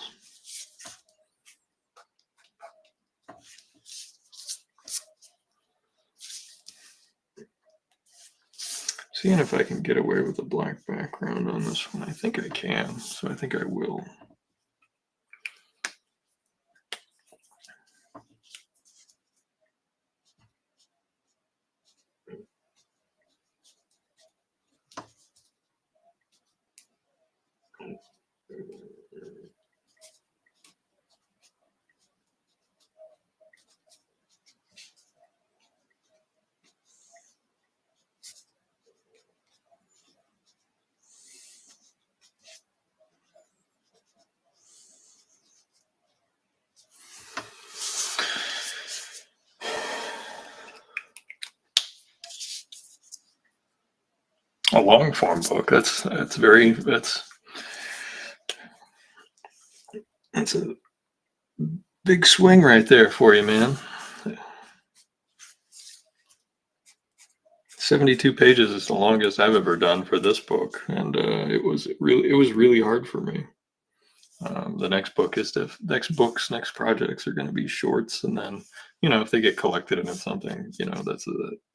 Seeing if I can get away with a black background on this one. I think I can, so I think I will. A long form book. That's a big swing right there for you, man. 72 pages is the longest I've ever done for this book, and it was really hard for me. The next projects are going to be shorts, and then if they get collected into something,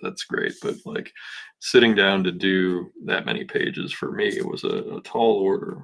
that's great. But like sitting down to do that many pages for me, it was a tall order.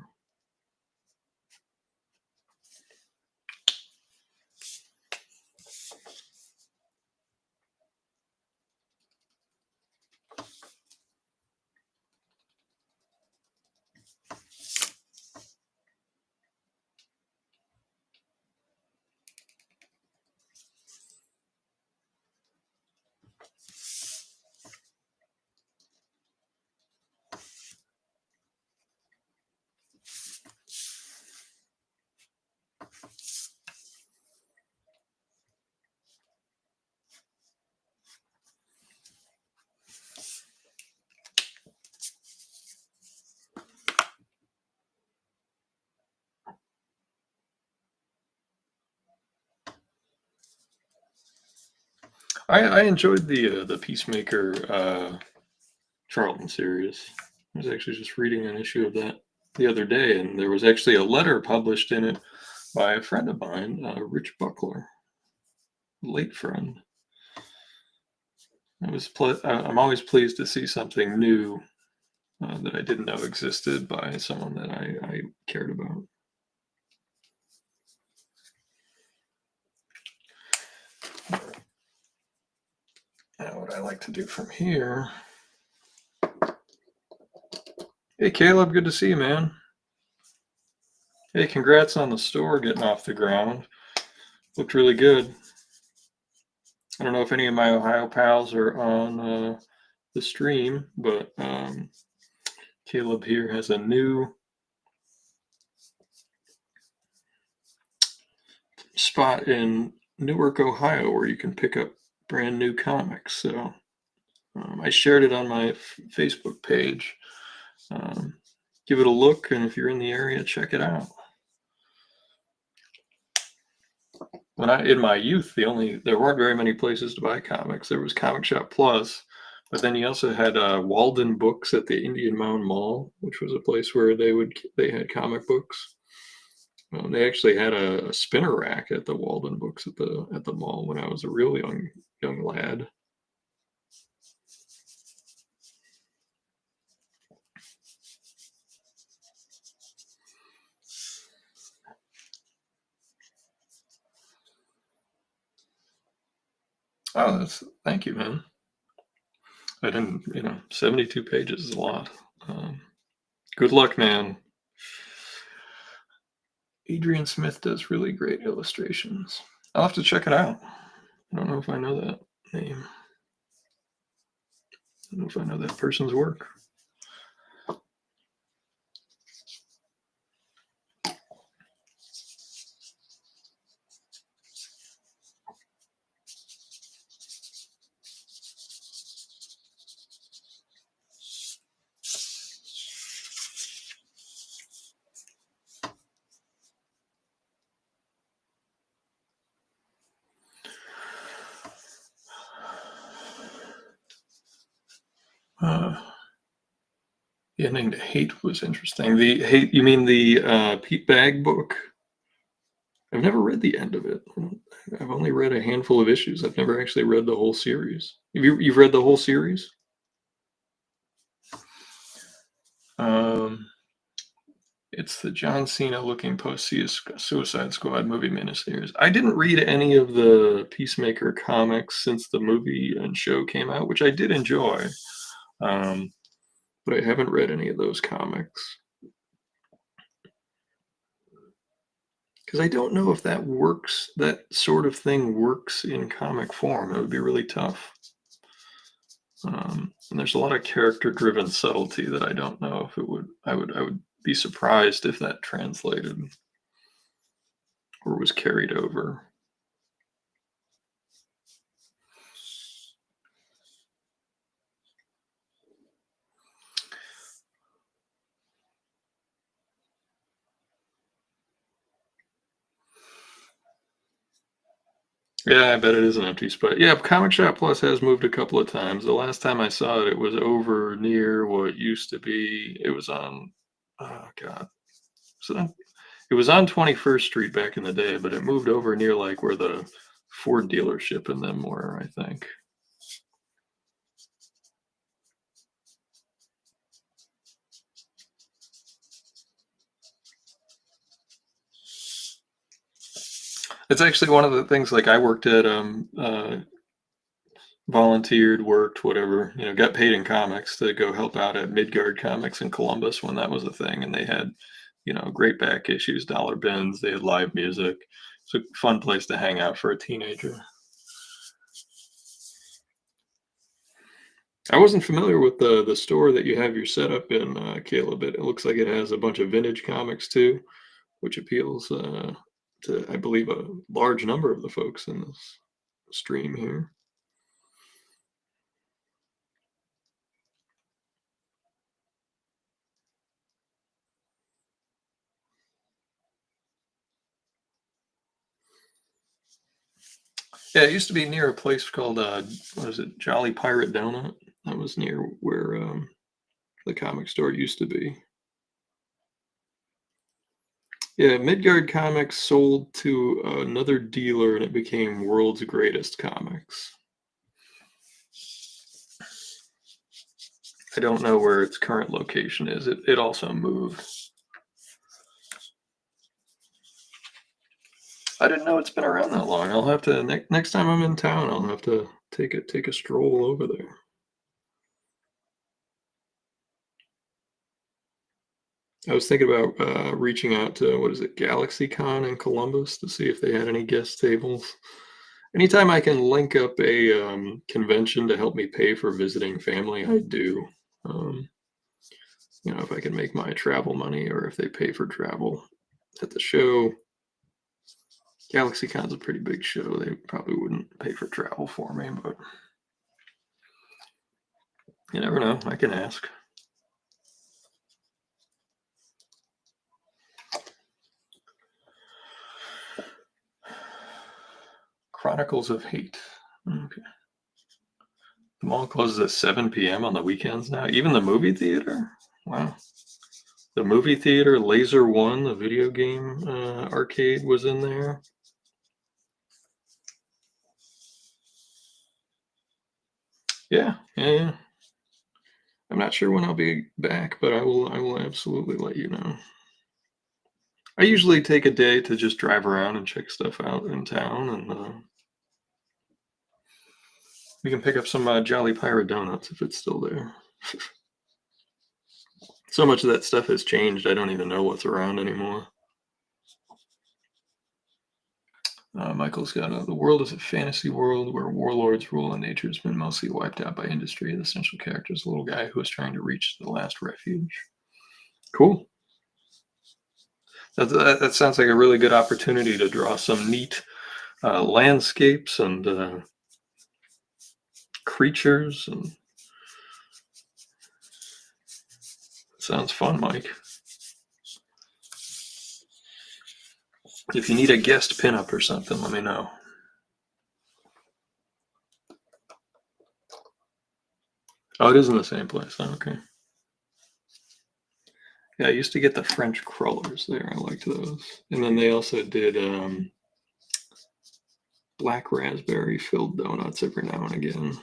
I enjoyed the Peacemaker Charlton series. I was actually just reading an issue of that the other day, and there was actually a letter published in it by a friend of mine, Rich Buckler, late friend. I'm always pleased to see something new that I didn't know existed by someone that I cared about. Now, what I like to do from here. Hey, Caleb, good to see you, man. Hey, congrats on the store getting off the ground. Looked really good. I don't know if any of my Ohio pals are on the stream, but Caleb here has a new spot in Newark, Ohio, where you can pick up brand new comics. So I shared it on my Facebook page. Give it a look, and if you're in the area, check it out. In my youth, there weren't very many places to buy comics. There was Comic Shop Plus, but then you also had Walden Books at the Indian Mound Mall, which was a place where they had comic books. They actually had a spinner rack at the Walden Books at the mall when I was a real young lad. Oh, thank you, man. I didn't, 72 pages is a lot. Good luck, man. Adrian Smith does really great illustrations. I'll have to check it out. I don't know if I know that name. I don't know if I know that person's work. The ending to Hate was interesting. The Hate, you mean the Pete Bag book? I've never read the end of it. I've only read a handful of issues. I've never actually read the whole series. You've read the whole series? It's the John Cena looking post-Suicide Squad movie miniseries. I didn't read any of the Peacemaker comics since the movie and show came out, which I did enjoy. But I haven't read any of those comics. Because I don't know if that works, that sort of thing works in comic form. It would be really tough. And there's a lot of character-driven subtlety that I don't know if it would. I would be surprised if that translated or was carried over. Yeah, I bet it is an empty spot. Yeah, Comic Shop Plus has moved a couple of times. The last time I saw it, it was over near what used to be. It was on. Oh God. So it was on 21st Street back in the day, but it moved over near like where the Ford dealership and them were, I think. It's actually one of the things like I worked at volunteered, worked, whatever, got paid in comics to go help out at Midgard Comics in Columbus when that was a thing. And they had, great back issues, dollar bins, they had live music. It's a fun place to hang out for a teenager. I wasn't familiar with the store that you have your setup in, Caleb. It looks like it has a bunch of vintage comics too, which appeals to, I believe, a large number of the folks in this stream here. Yeah, it used to be near a place called what is it, Jolly Pirate Donut. That was near where the comic store used to be. Yeah, Midgard Comics sold to another dealer, and it became World's Greatest Comics. I don't know where its current location is. It also moved. I didn't know it's been around that long. I'll have to next time I'm in town. I'll have to take a stroll over there. I was thinking about reaching out to what is it, GalaxyCon in Columbus to see if they had any guest tables. Anytime I can link up a convention to help me pay for visiting family, I do. Um, if I can make my travel money or if they pay for travel at the show. GalaxyCon's a pretty big show. They probably wouldn't pay for travel for me, but you never know. I can ask. Chronicles of Hate. Okay. The mall closes at 7 p.m. on the weekends now. Even the movie theater? Wow. The movie theater, Laser One, the video game arcade was in there. Yeah, yeah, yeah. I'm not sure when I'll be back, but I will absolutely let you know. I usually take a day to just drive around and check stuff out in town, and we can pick up some Jolly Pirate donuts if it's still there. So much of that stuff has changed, I don't even know what's around anymore. Michael's got the world is a fantasy world where warlords rule and nature's been mostly wiped out by industry. The central character is a little guy who is trying to reach the last refuge. Cool. That sounds like a really good opportunity to draw some neat landscapes and creatures. And sounds fun, Mike. If you need a guest pinup or something, let me know. Oh, it is in the same place. Oh, okay. Yeah, I used to get the French crullers there. I liked those. And then they also did black raspberry filled donuts every now and again.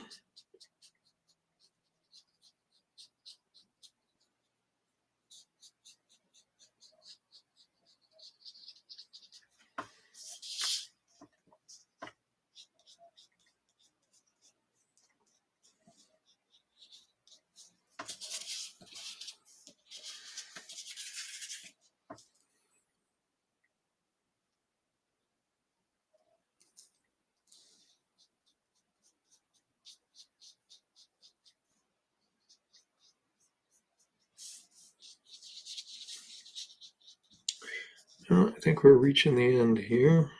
I think we're reaching the end here.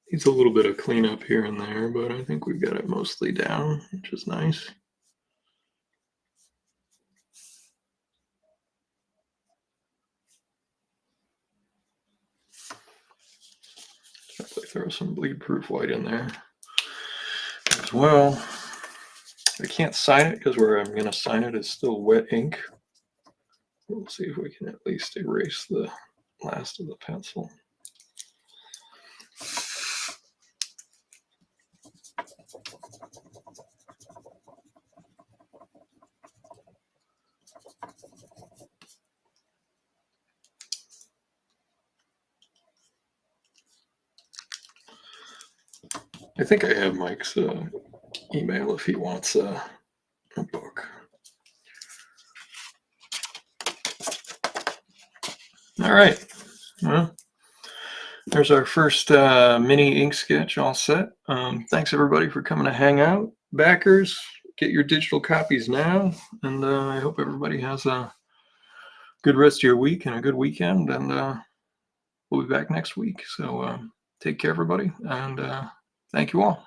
Needs a little bit of cleanup here and there, but I think we've got it mostly down, which is nice. Definitely throw some bleed-proof white in there as well. I can't sign it because where I'm going to sign it is still wet ink. We'll see if we can at least erase the last of the pencil. I think I have Mike's email if he wants a book. All right. Well, there's our first mini ink sketch all set. Thanks everybody for coming to hang out. Backers, get your digital copies now. And I hope everybody has a good rest of your week and a good weekend. And we'll be back next week. So take care, everybody. And thank you all.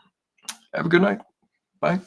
Have a good night. Bye.